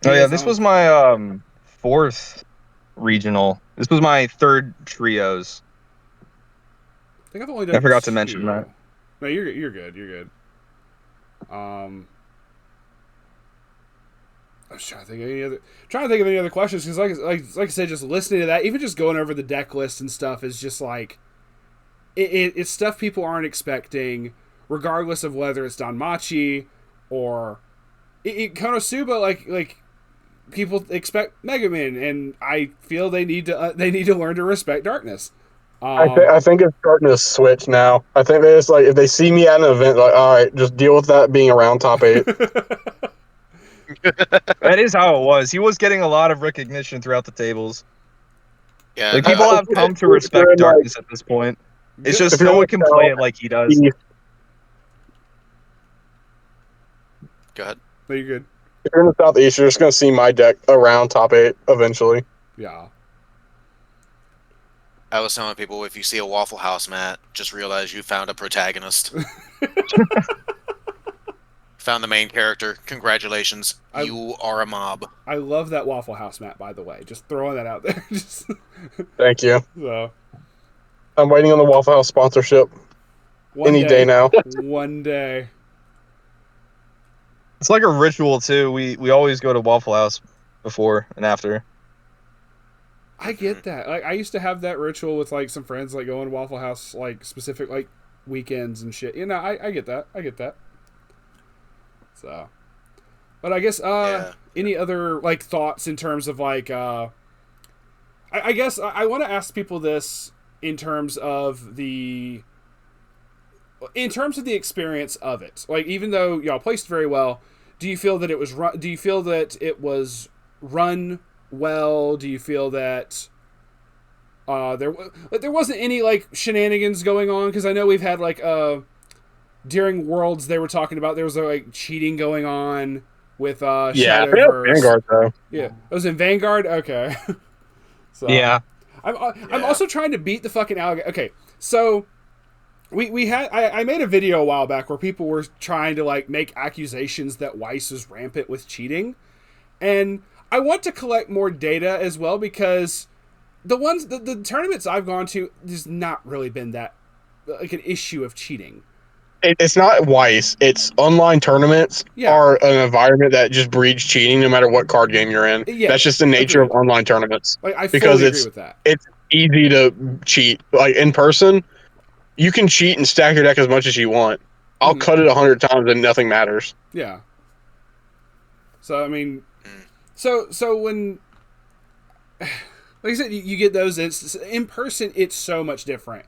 Oh yeah, this was my 4th regional. This was my 3rd trios. I think I've only done. I forgot to 2. mention that. No, you're good. You're good. I was trying to think of any other questions because, like I said, just listening to that, even just going over the deck list and stuff is just like it's stuff people aren't expecting, regardless of whether it's Danmachi or Konosuba. Like people expect Mega Man, and I feel they need to learn to respect darkness. I think it's starting to switch now. I think they just like if they see me at an event, like all right, just deal with that being around top 8. That is how it was. He was getting a lot of recognition throughout the tables. Yeah, Like people have come to respect darkness at this point. It's just no one can play it like he does. Go ahead. No, you're good. If you're in the Southeast, you're just gonna see my deck around top 8 eventually. Yeah. I was telling people if you see a Waffle House mat, just realize you found a protagonist. Found the main character. Congratulations. You are a mob. I love that Waffle House mat, by the way. Just throwing that out there. Thank you. So I'm waiting on the Waffle House sponsorship. Any day now. One day. It's like a ritual too. We always go to Waffle House before and after. I get that. Like I used to have that ritual with like some friends, like going to Waffle House, like specific like weekends and shit. I get that. I get that. So, but I guess any other like thoughts in terms of like I guess I want to ask people this in terms of the experience of it. Like even though y'all placed very well, do you feel that it was run well? Do you feel that there wasn't any like shenanigans going on? Because I know we've had like during Worlds they were talking about there was like cheating going on with Shadowverse. Vanguard though. Yeah, it was in Vanguard. Okay. So Yeah. I'm also trying to beat the fucking alligator. Okay, so we had I made a video a while back where people were trying to like make accusations that Weiss was rampant with cheating, and I want to collect more data as well because the tournaments I've gone to, there's not really been that like an issue of cheating. It's not Weiss. It's online tournaments are an environment that just breeds cheating no matter what card game you're in. Yeah, that's just the nature of online tournaments. Like I because fully agree with that. It's easy to cheat. Like in person, you can cheat and stack your deck as much as you want. I'll cut it 100 times and nothing matters. Yeah. So I mean, so when, like I said, you get those instances in person. It's so much different.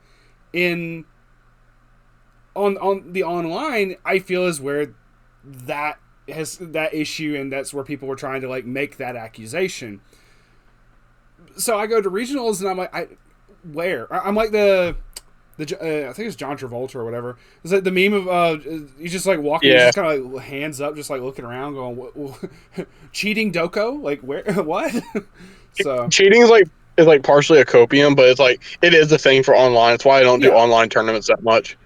On the online, I feel is where that has that issue, and that's where people were trying to like make that accusation. So I go to regionals, and I'm like, I'm like the I think it's John Travolta or whatever. It's like the meme of he's just like walking, he's just kind of like hands up, just like looking around, going, cheating Doko, like where, what? So cheating is like partially a copium, but it's like it is a thing for online. It's why I don't do online tournaments that much,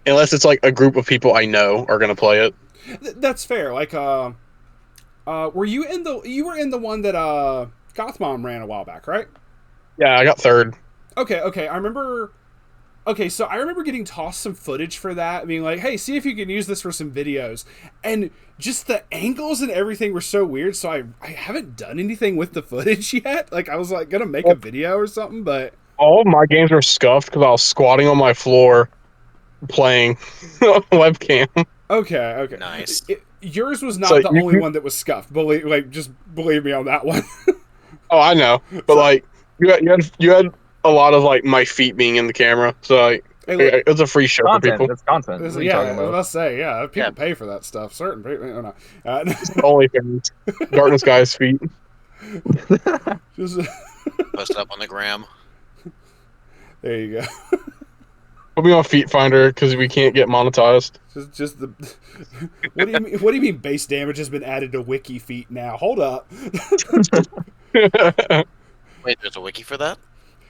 unless it's like a group of people I know are gonna play it. That's fair. Like, were you in the one that Gothmom ran a while back, right? Yeah, I got third. Okay, I remember. Okay, so I remember getting tossed some footage for that, being like, "Hey, see if you can use this for some videos." And just the angles and everything were so weird. So I haven't done anything with the footage yet. Like I was like gonna make a video or something, but All of my games were scuffed because I was squatting on my floor playing on webcam. okay. Nice. Yours was So not the only one that was scuffed. Just believe me on that one. oh, I know, but So- like you had a lot of like my feet being in the camera, so like Hey, look, it was a free show for Content. people. That's content. What are you yeah, talking I was about? about to say, yeah, people Yeah. pay for that stuff. Certain people, no. Only fans, Darkness Guy's feet. Just Post it up on the gram. there you go. Put me on Feet Finder because we can't get monetized. Just the. What do you mean? What do you mean? Base damage has been added to Wiki Feet now. Hold up. Wait, there's a wiki for that?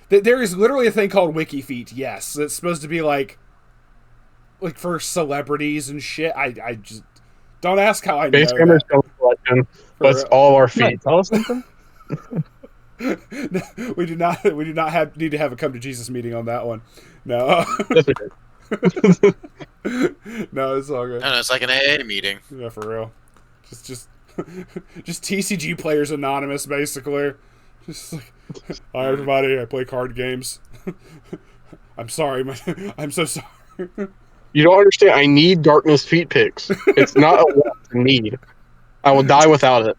There is literally a thing called Wiki Feet. Yes, it's supposed to be like for celebrities and shit. I just don't ask how I know Base Camera's that. collection, For but it's real. all our Hey, feet. tell us something. We do not need to have a come to Jesus meeting on that one. No. That's okay. No, it's all good. No, it's like an AA meeting. Yeah, for real. Just just TCG players anonymous, basically. Just like, hi everybody, I play card games. I'm sorry, I'm so sorry. You don't understand. I need Darkness feet pics. It's not a want to need. I will die without it.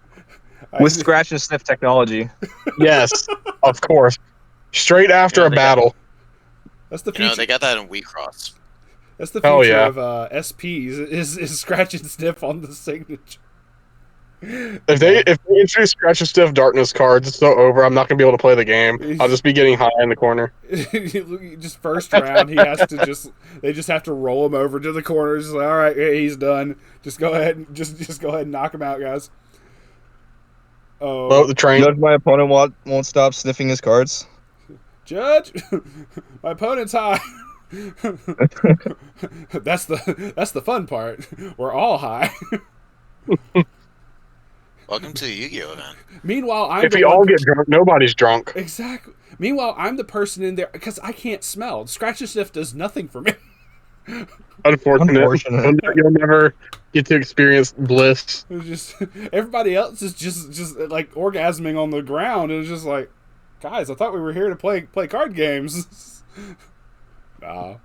With scratch and sniff technology. Yes, of course. Straight after Yeah, a they battle. That's the You know, future. they got that in WeCross. That's the Hell future yeah. of SPs is scratch and sniff on the signature. If they introduce Scratch and Stiff Darkness cards, it's so over. I'm not gonna be able to play the game. I'll just be getting high in the corner. Just first round, they just have to roll him over to the corner. Just like, all right, he's done. Just go ahead and just go ahead and knock him out, guys. Oh, Well, the train. Judge, my opponent won't stop sniffing his cards. Judge, my opponent's high. That's the fun part. We're all high. Welcome to the Yu-Gi-Oh event. Meanwhile, I'm If the we one all get drunk, nobody's drunk. exactly. Meanwhile, I'm the person in there because I can't smell. Scratch and sniff does nothing for me. Unfortunate. You'll never get to experience bliss. It's just everybody else is just like orgasming on the ground. It was just like, guys, I thought we were here to play card games. Nah.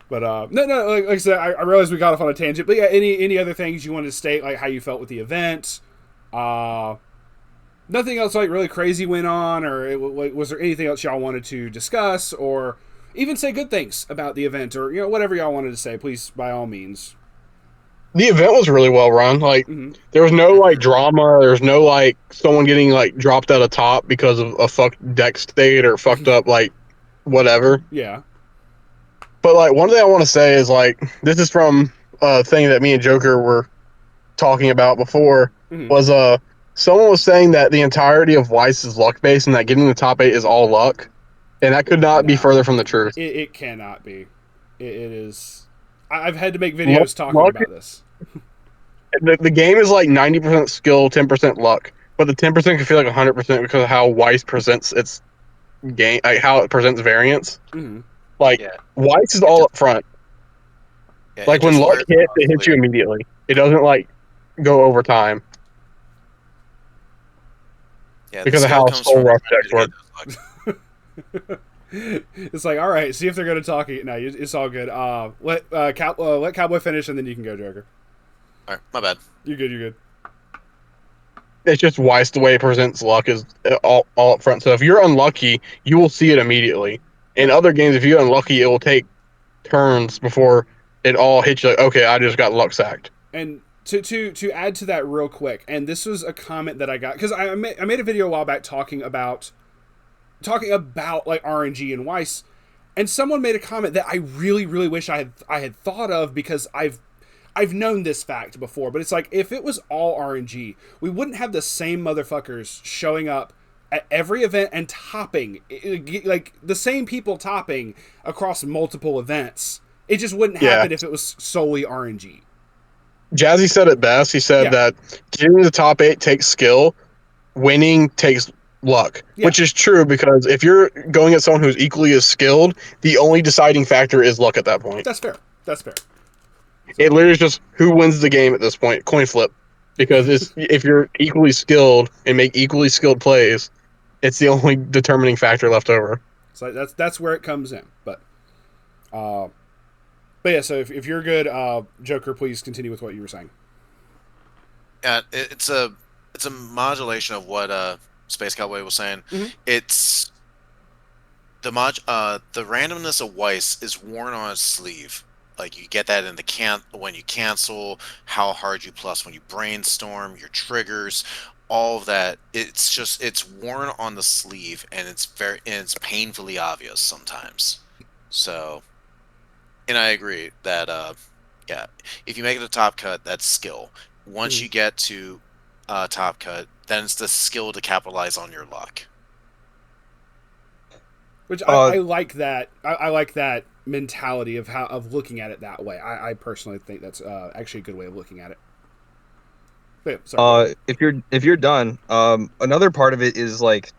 But no. Like I said, I realized we got off on a tangent. But yeah, any other things you wanted to state, like how you felt with the event? Nothing else like really crazy went on, or was there anything else y'all wanted to discuss, or even say good things about the event, or whatever y'all wanted to say? Please, by all means. The event was really well run. Like there was no like drama. There was no like someone getting like dropped out of top because of a fucked deck state or fucked up like whatever. Yeah. But like one thing I want to say is like this is from a thing that me and Joker were talking about before was someone was saying that the entirety of Weiss is luck based and that getting the top 8 is all luck, and that could not be further from the truth. It cannot be. It is. I've had to make videos talking about this. The game is like 90% skill, 10% luck, but the 10% can feel like 100% because of how Weiss presents its game, like how it presents variance. Like Weiss is all up front. Yeah, Like it when just luck wears hits, off it hits you later. immediately. It doesn't like go over time Yeah, the because of skill how comes Soul from Rush trying decks to work. get those luck. It's like, all right, see if they're going to talk. No, it's all good. Let Cowboy finish, and then you can go, Joker. All right, my bad. You're good. It's just Weiss the way it presents luck is all up front. So if you're unlucky, you will see it immediately. In other games, if you're unlucky, it will take turns before it all hits you. Like, okay, I just got luck sacked. And to add to that real quick, and this was a comment that I got because I made a video a while back talking about like RNG and Weiss, and someone made a comment that I really wish I had thought of because I've known this fact before, but it's like if it was all RNG, we wouldn't have the same motherfuckers showing up at every event and topping, like the same people topping across multiple events. It just wouldn't happen if it was solely RNG. Jazzy said it best. He said that getting the top 8 takes skill, winning takes luck, Yeah. which is true because if you're going at someone who's equally as skilled, the only deciding factor is luck at that point. That's fair. That's fair. It literally is just who wins the game at this point, coin flip. Because if you're equally skilled and make equally skilled plays, it's the only determining factor left over. So that's where it comes in. But yeah. So if you're good, Joker, please continue with what you were saying. Yeah, it's a modulation of what Space Cowboy was saying. Mhm. It's the randomness of Weiss is worn on his sleeve. Like you get that in the when you cancel, how hard you plus when you brainstorm, your triggers, all of that. It's worn on the sleeve, and it's painfully obvious sometimes. So, and I agree that yeah, if you make it a top cut, that's skill. Once you get to top cut, then it's the skill to capitalize on your luck. Which I like that. I like that mentality of looking at it that way. I personally think that's actually a good way of looking at it. But, yeah, sorry. If you're done, another part of it is like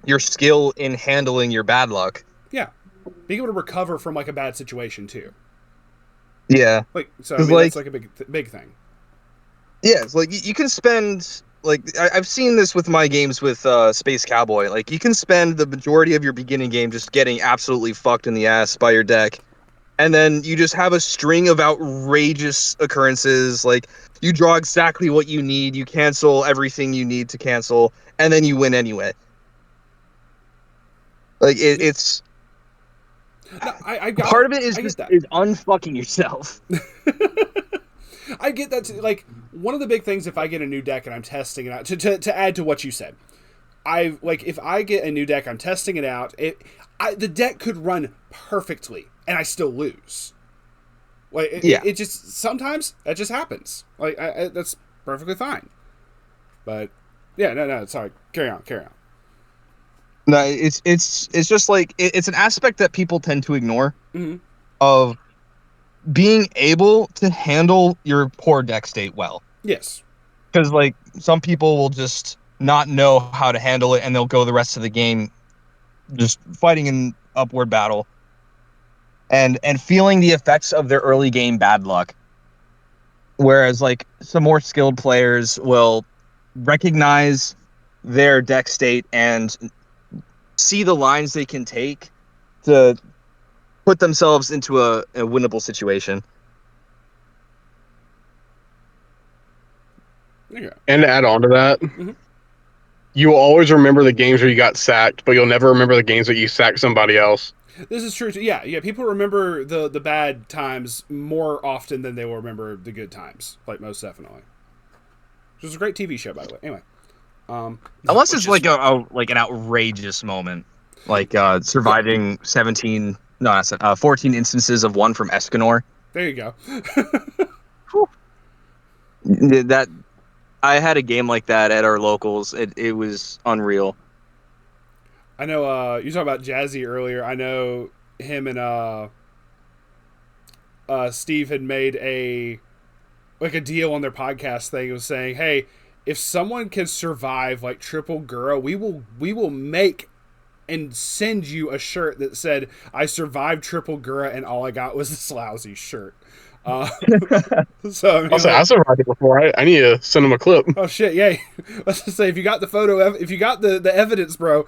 your skill in handling your bad luck. Yeah, being able to recover from like a bad situation too. Yeah, like so. I mean, like, that's like a big thing. Yeah, it's like you can spend like I've seen this with my games with Space Cowboy. Like you can spend the majority of your beginning game just getting absolutely fucked in the ass by your deck, and then you just have a string of outrageous occurrences. Like you draw exactly what you need, you cancel everything you need to cancel, and then you win anyway. Like it's no, I got part it. of it is I just get that. is unfucking yourself. I get that too. Like one of the big things if I get a new deck and I'm testing it out to add to what you said, if I get a new deck, I'm testing it out. The deck could run perfectly and I still lose. Like it just sometimes that just happens. Like that's perfectly fine. But yeah, no, sorry. Carry on. No, it's just like it's an aspect that people tend to ignore of being able to handle your poor deck state well. Yes. Because like some people will just not know how to handle it and they'll go the rest of the game just fighting an upward battle and feeling the effects of their early game bad luck. Whereas like some more skilled players will recognize their deck state and see the lines they can take to put themselves into a winnable situation. Yeah. And to add on to that, you will always remember the games where you got sacked, but you'll never remember the games that you sacked somebody else. This is true too. Yeah. People remember the bad times more often than they will remember the good times. Like most definitely. Which was a great TV show, by the way. Anyway, unless it's like like an outrageous moment, like surviving 14 instances of one from Escanor. There you go. That I had a game like that at our locals. It was unreal. I know you talked about Jazzy earlier. I know him and Steve had made a deal on their podcast thing. It was saying, hey, if someone can survive like Triple Gura, we will make and send you a shirt that said, I survived Triple Gura and all I got was this lousy shirt. So I mean, I survived it before. I need to send him a clip. Oh shit! Yeah, let's just say if you got the photo, if you got the evidence, bro.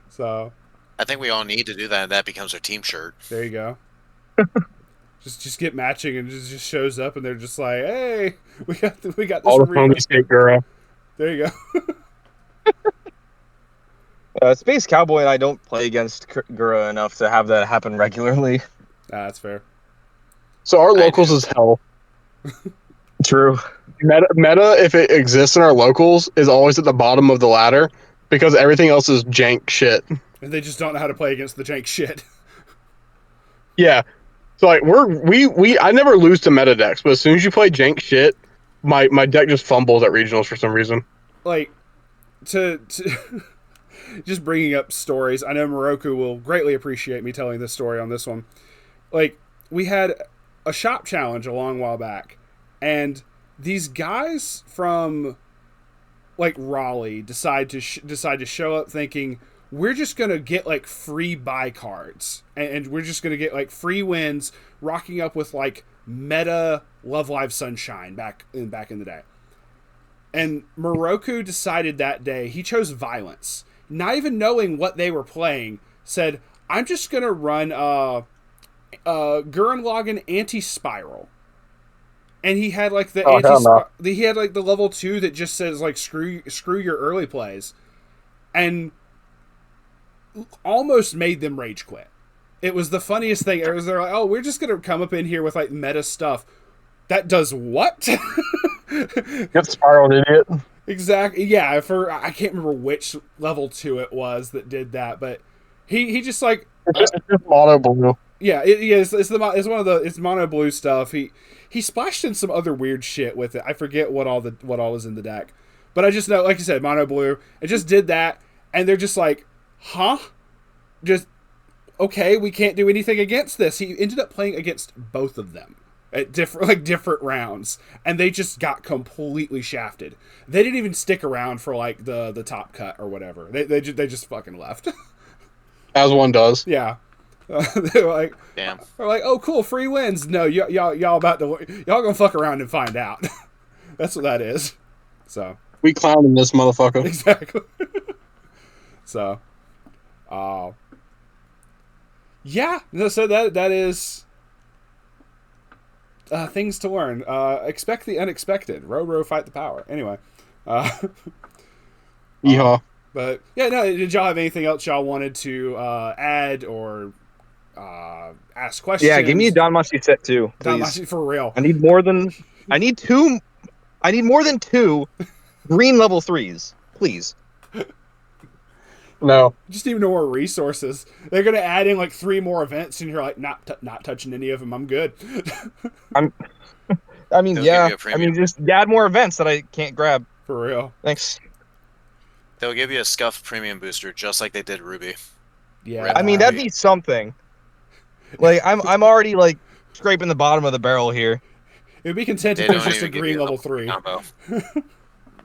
So, I think we all need to do that, and that becomes our team shirt. There you go. just get matching, and it just shows up, and they're just like, "Hey, we got this." All the phony state girl. There you go. Space Cowboy and I don't play against Gura enough to have that happen regularly. That's fair. So our locals is hell. True. Meta, if it exists in our locals, is always at the bottom of the ladder because everything else is jank shit. And they just don't know how to play against the jank shit. Yeah. So like I never lose to meta decks, but as soon as you play jank shit, my deck just fumbles at regionals for some reason. Like to just bringing up stories. I know Moroku will greatly appreciate me telling this story on this one. Like, we had a shop challenge a long while back, and these guys from like Raleigh decide to show up thinking we're just gonna get like free buy cards and we're just gonna get like free wins, rocking up with like meta Love Live Sunshine back in the day. And Moroku decided that day he chose violence, not even knowing what they were playing. Said, "I'm just gonna run Gurren Lagann Anti-Spiral." And he had like the he had like the level 2 that just says like screw your early plays, and almost made them rage quit. It was the funniest thing. It was they're like, oh, we're just gonna come up in here with like meta stuff that does what? Get spiraled, idiot. Exactly. Yeah. I can't remember which level 2 it was that did that, but he just like it's just mono blue. Yeah, it's mono blue stuff. He splashed in some other weird shit with it. I forget what all was in the deck, but I just know, like you said, mono blue. It just did that, and they're just like, huh? Just okay. We can't do anything against this. He ended up playing against both of them at different rounds, and they just got completely shafted. They didn't even stick around for like the top cut or whatever. They just fucking left. As one does. Yeah. They were like, damn. They're like, oh, cool, free wins. No, y'all gonna fuck around and find out. That's what that is. So we clowning this motherfucker. Exactly. So, yeah. So that is things to learn. Expect the unexpected. Row fight the power. Anyway. Yeehaw. But yeah, no. Did y'all have anything else y'all wanted to add or ask questions? Yeah, give me a Danmachi set too, please. Danmachi for real. I need more than two green level 3s, please. No. Just need more resources. They're gonna add in like 3 more events, and you're like, not touching any of them. I'm good. Just add more events that I can't grab. For real. Thanks. They'll give you a Scuff premium booster, just like they did Ruby. Yeah. I mean, that'd be something. Like, I'm already like scraping the bottom of the barrel here. It would be content if there's just a green level 3 combo.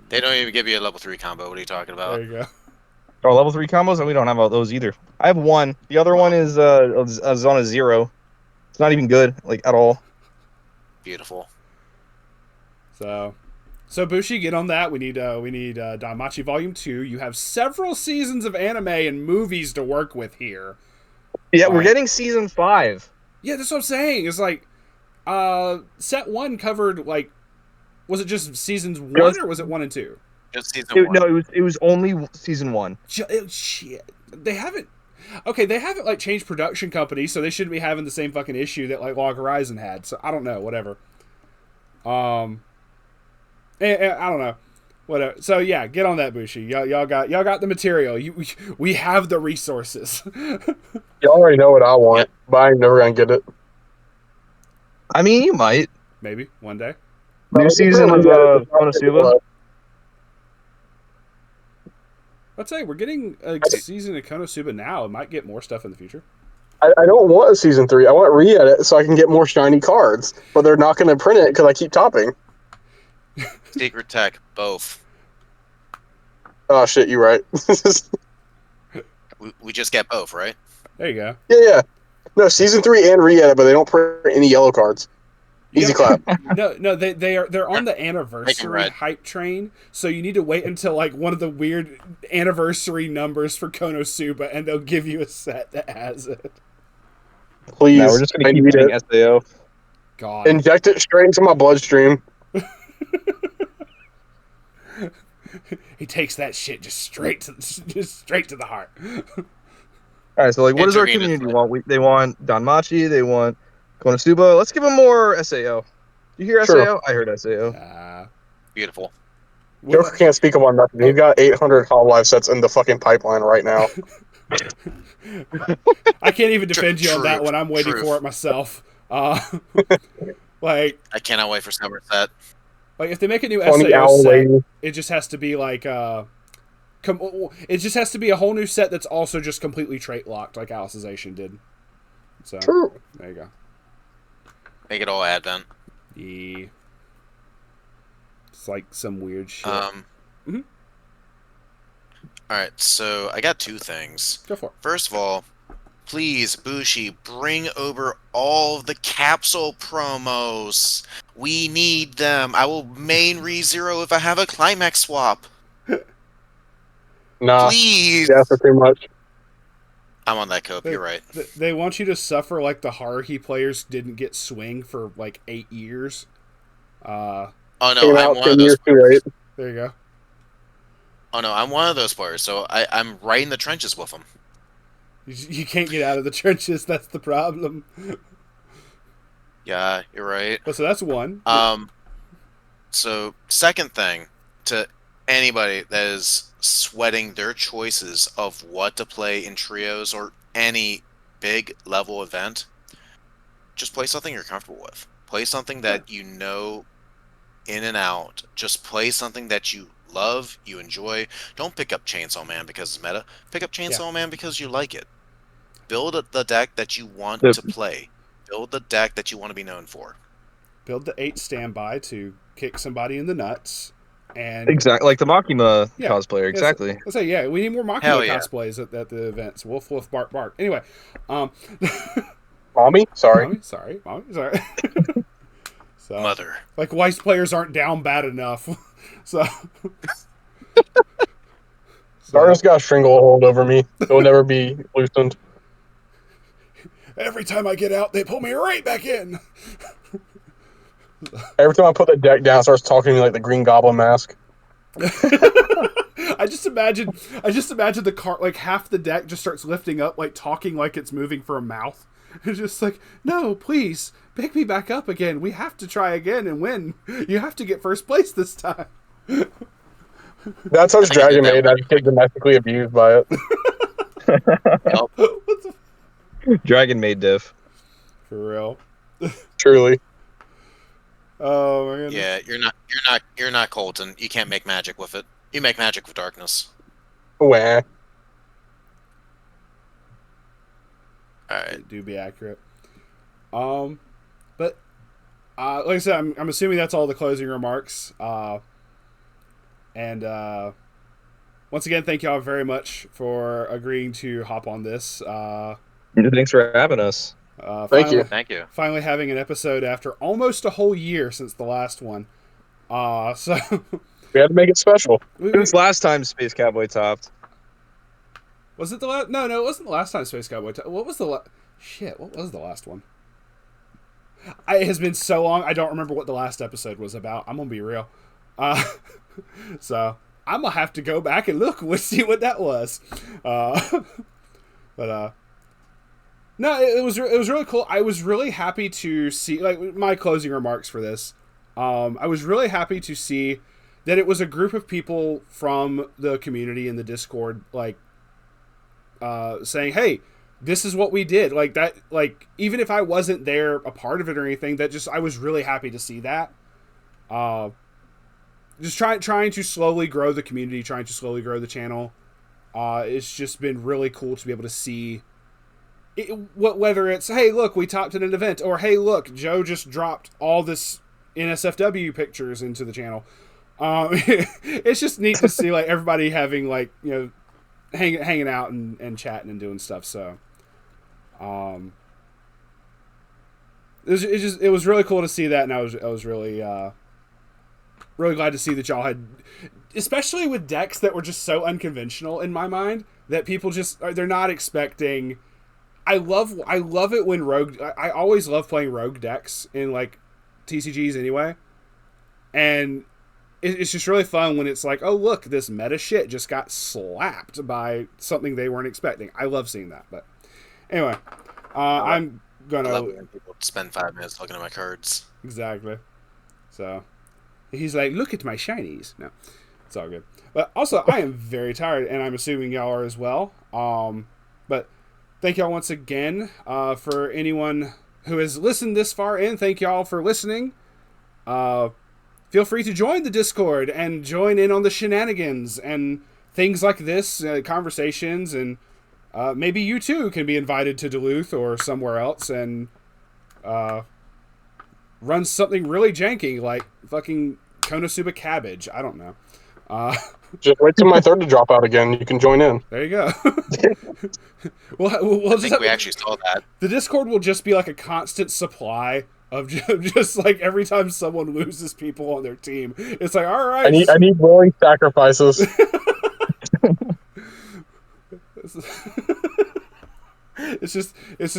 They don't even give you a level 3 combo. What are you talking about? There you go. Oh, level 3 combos? And we don't have all those either. I have one. The other one is on a 0. It's not even good, like, at all. Beautiful. So Bushi, get on that. We need Danmachi Volume 2. You have several seasons of anime and movies to work with here. Yeah, we're getting season 5. Yeah, that's what I'm saying. It's like set 1 covered like, was it just seasons 1 or was it 1 and 2? Just season 1. No, it was only season 1. Shit. They haven't like changed production companies, so they shouldn't be having the same fucking issue that like Log Horizon had. So I don't know, whatever. I don't know. Whatever. So yeah, get on that, Bushi. Y'all got the material. We have the resources. You already know what I want, but I ain't never gonna get it. I mean, you might. Maybe one day. New season of Konosuba. I'd say we're getting a season of Konosuba now. It might get more stuff in the future. I don't want a season 3. I want re-edit so I can get more shiny cards, but they're not going to print it because I keep topping. Secret tech, both. Oh shit, you're right. we just get both, right? There you go. Yeah. No, season 3 and re-edit, but they don't print any yellow cards. Easy clap. No, they're on the anniversary hype train, so you need to wait until like one of the weird anniversary numbers for Konosuba, and they'll give you a set that has it. Please, no, we're just gonna keep doing SAO. God, inject it straight into my bloodstream. He takes that shit just straight to the heart. All right, so like, what does our community want? They want Danmachi. They want Konosuba. Let's give them more SAO. You hear True. SAO? I heard SAO. Beautiful. Joker can't speak on nothing. He's got 800 Hololive sets in the fucking pipeline right now. I can't even defend you on that one. I'm waiting for it myself. Like, I cannot wait for Somerset. Like, if they make a new SAO set, it just has to be like it just has to be a whole new set that's also just completely trait locked, like Alicization did. So True. There you go. Make it all Advent. Yeah. It's like some weird shit. All right, so I got two things. Go for it. First of all, please, Bushi, bring over all of the capsule promos. We need them. I will main ReZero if I have a climax swap. Nah, Please. yeah, for too much. I'm on that cope. You're right. They want you to suffer like the Haruhi players didn't get swing for like 8 years. Oh no, Came I'm out one of 10 those. years too late. There you go. Oh no, I'm one of those players. So I'm right in the trenches with them. You can't get out of the trenches. That's the problem. Yeah, you're right. But so that's one. So second thing, to anybody that is sweating their choices of what to play in trios or any big level event, just play something you're comfortable with. Play something that you know in and out. Just play something that you love, you enjoy. Don't pick up Chainsaw Man because it's meta. Pick up Chainsaw Man because you like it. Build the deck that you want to play. Build the deck that you want to be known for. Build the 8 standby to kick somebody in the nuts. And Exactly, like the Makima cosplayer. Exactly. I say, yeah, we need more Makima cosplays at the events. Wolf, woof, bark, bark. Anyway, Mommy, sorry. Mommy, sorry. So, Mother. Like Weiss players aren't down bad enough. so Darkness got a stranglehold over me. It will never be loosened. every time I get out, they pull me right back in. Every time I put the deck down, it starts talking to me like the Green Goblin mask. I just imagine the cart, like half the deck just starts lifting up, like talking like it's moving for a mouth. It's just like, no, please pick me back up again. We have to try again and win. You have to get first place this time. That's how Dragon Maid. I just get domestically abused by it. What the Dragon Maid diff. For real. Truly. Oh my goodness. Yeah, you're not Colton. You can't make magic with it. You make magic with darkness. Wah. Alright. Do be accurate. But like I said, I'm assuming that's all the closing remarks. And once again, thank y'all very much for agreeing to hop on this. Thanks for having us. Thank you. Thank you. Finally having an episode after almost a whole year since the last one. So We had to make it special. Since last time Space Cowboy topped. was it the last? No, it wasn't the last time Space Cowboy. What was the shit? What was the last one? It has been so long. I don't remember what the last episode was about. I'm gonna be real. So I'm gonna have to go back and look. We'll see what that was. But no, it was really cool. I was really happy to see, like, my closing remarks for this. I was really happy to see that it was a group of people from the community in the Discord, like, saying, "Hey, this is what we did." Like that, like even if I wasn't there, a part of it or anything, I was really happy to see that. Just trying to slowly grow the community, trying to slowly grow the channel. It's just been really cool to be able to see. Whether it's, hey, look, we topped at an event, or hey, look, Joe just dropped all this NSFW pictures into the channel. It's just neat to see, like, everybody having, like, you know, hanging out and chatting and doing stuff. So, it was really cool to see that, and I was really really glad to see that y'all had, especially with decks that were just so unconventional in my mind that people just they're not expecting. I love it when rogue. I always love playing rogue decks in, like, TCGs anyway, and it's just really fun when it's like, oh look, this meta shit just got slapped by something they weren't expecting. I love seeing that. But anyway, I'm gonna. I love when people spend 5 minutes looking at my cards. Exactly. So he's like, look at my shinies. No, it's all good. But also, I am very tired, and I'm assuming y'all are as well. But thank y'all once again. For anyone who has listened this far in, thank y'all for listening. Feel free to join the Discord and join in on the shenanigans and things like this, conversations, and maybe you too can be invited to Duluth or somewhere else and run something really janky like fucking Konosuba cabbage. I don't know. Just wait till my third to drop out again. You can join in. There you go. we'll I think we actually saw that. The Discord will just be like a constant supply of just like every time someone loses people on their team, it's like, all right. I need willing sacrifices. It's just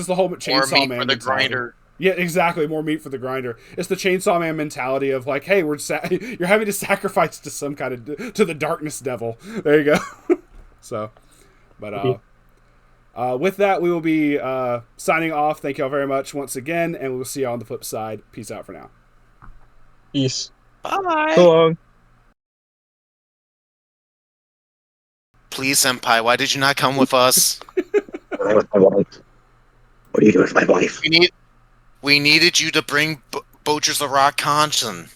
the whole Chainsaw More meat Man for the mentality. grinder. Yeah, exactly. More meat for the grinder. It's the Chainsaw Man mentality of like, hey, you're having to sacrifice to some kind of to the darkness devil. There you go. So, but with that, we will be signing off. Thank you all very much once again, and we will see you on the flip side. Peace out for now. Peace. Bye. So long. Please, Senpai, why did you not come with us? What are you doing with my wife? We needed you to bring Bochers the Rock Johnson.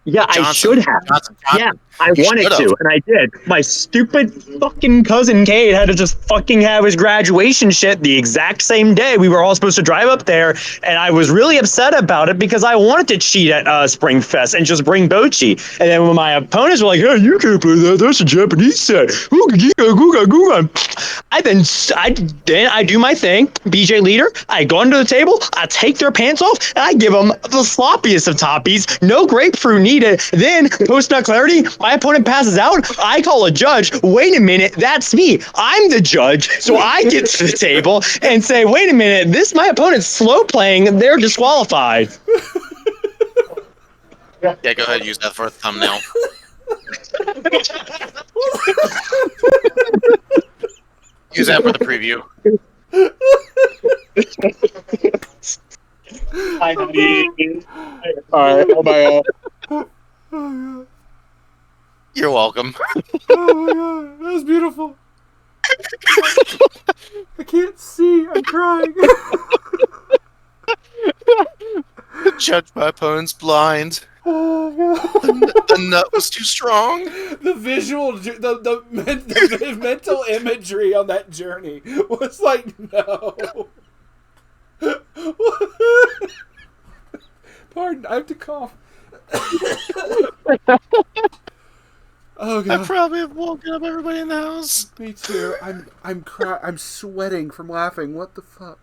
Yeah, I should have. Johnson. Yeah, I You wanted should've. to, and I did. My stupid fucking cousin Kate had to just fucking have his graduation shit the exact same day. We were all supposed to drive up there, and I was really upset about it because I wanted to cheat at Springfest and just bring Bochi. And then when my opponents were like, "Hey, you can't play that. That's a Japanese set." I do my thing. BJ leader. I go under the table. I take their pants off, and I give them the sloppiest of toppies. No grapefruit needed. Then post nut clarity. My opponent passes out. I call a judge. Wait a minute, that's me. I'm the judge. So I get to the table and say, wait a minute, my opponent's slow playing. They're disqualified. Yeah, go ahead and use that for a thumbnail. Use that for the preview. All right. Bye. Oh god. You're welcome. Oh my god. That was beautiful. I can't see. I'm crying. Judge my opponent's blind. Oh god. The nut was too strong. The visual, the mental imagery on that journey was like, no. Pardon, I have to cough. Oh god. I probably have woken up everybody in the house. Me too. I'm sweating from laughing. What the fuck?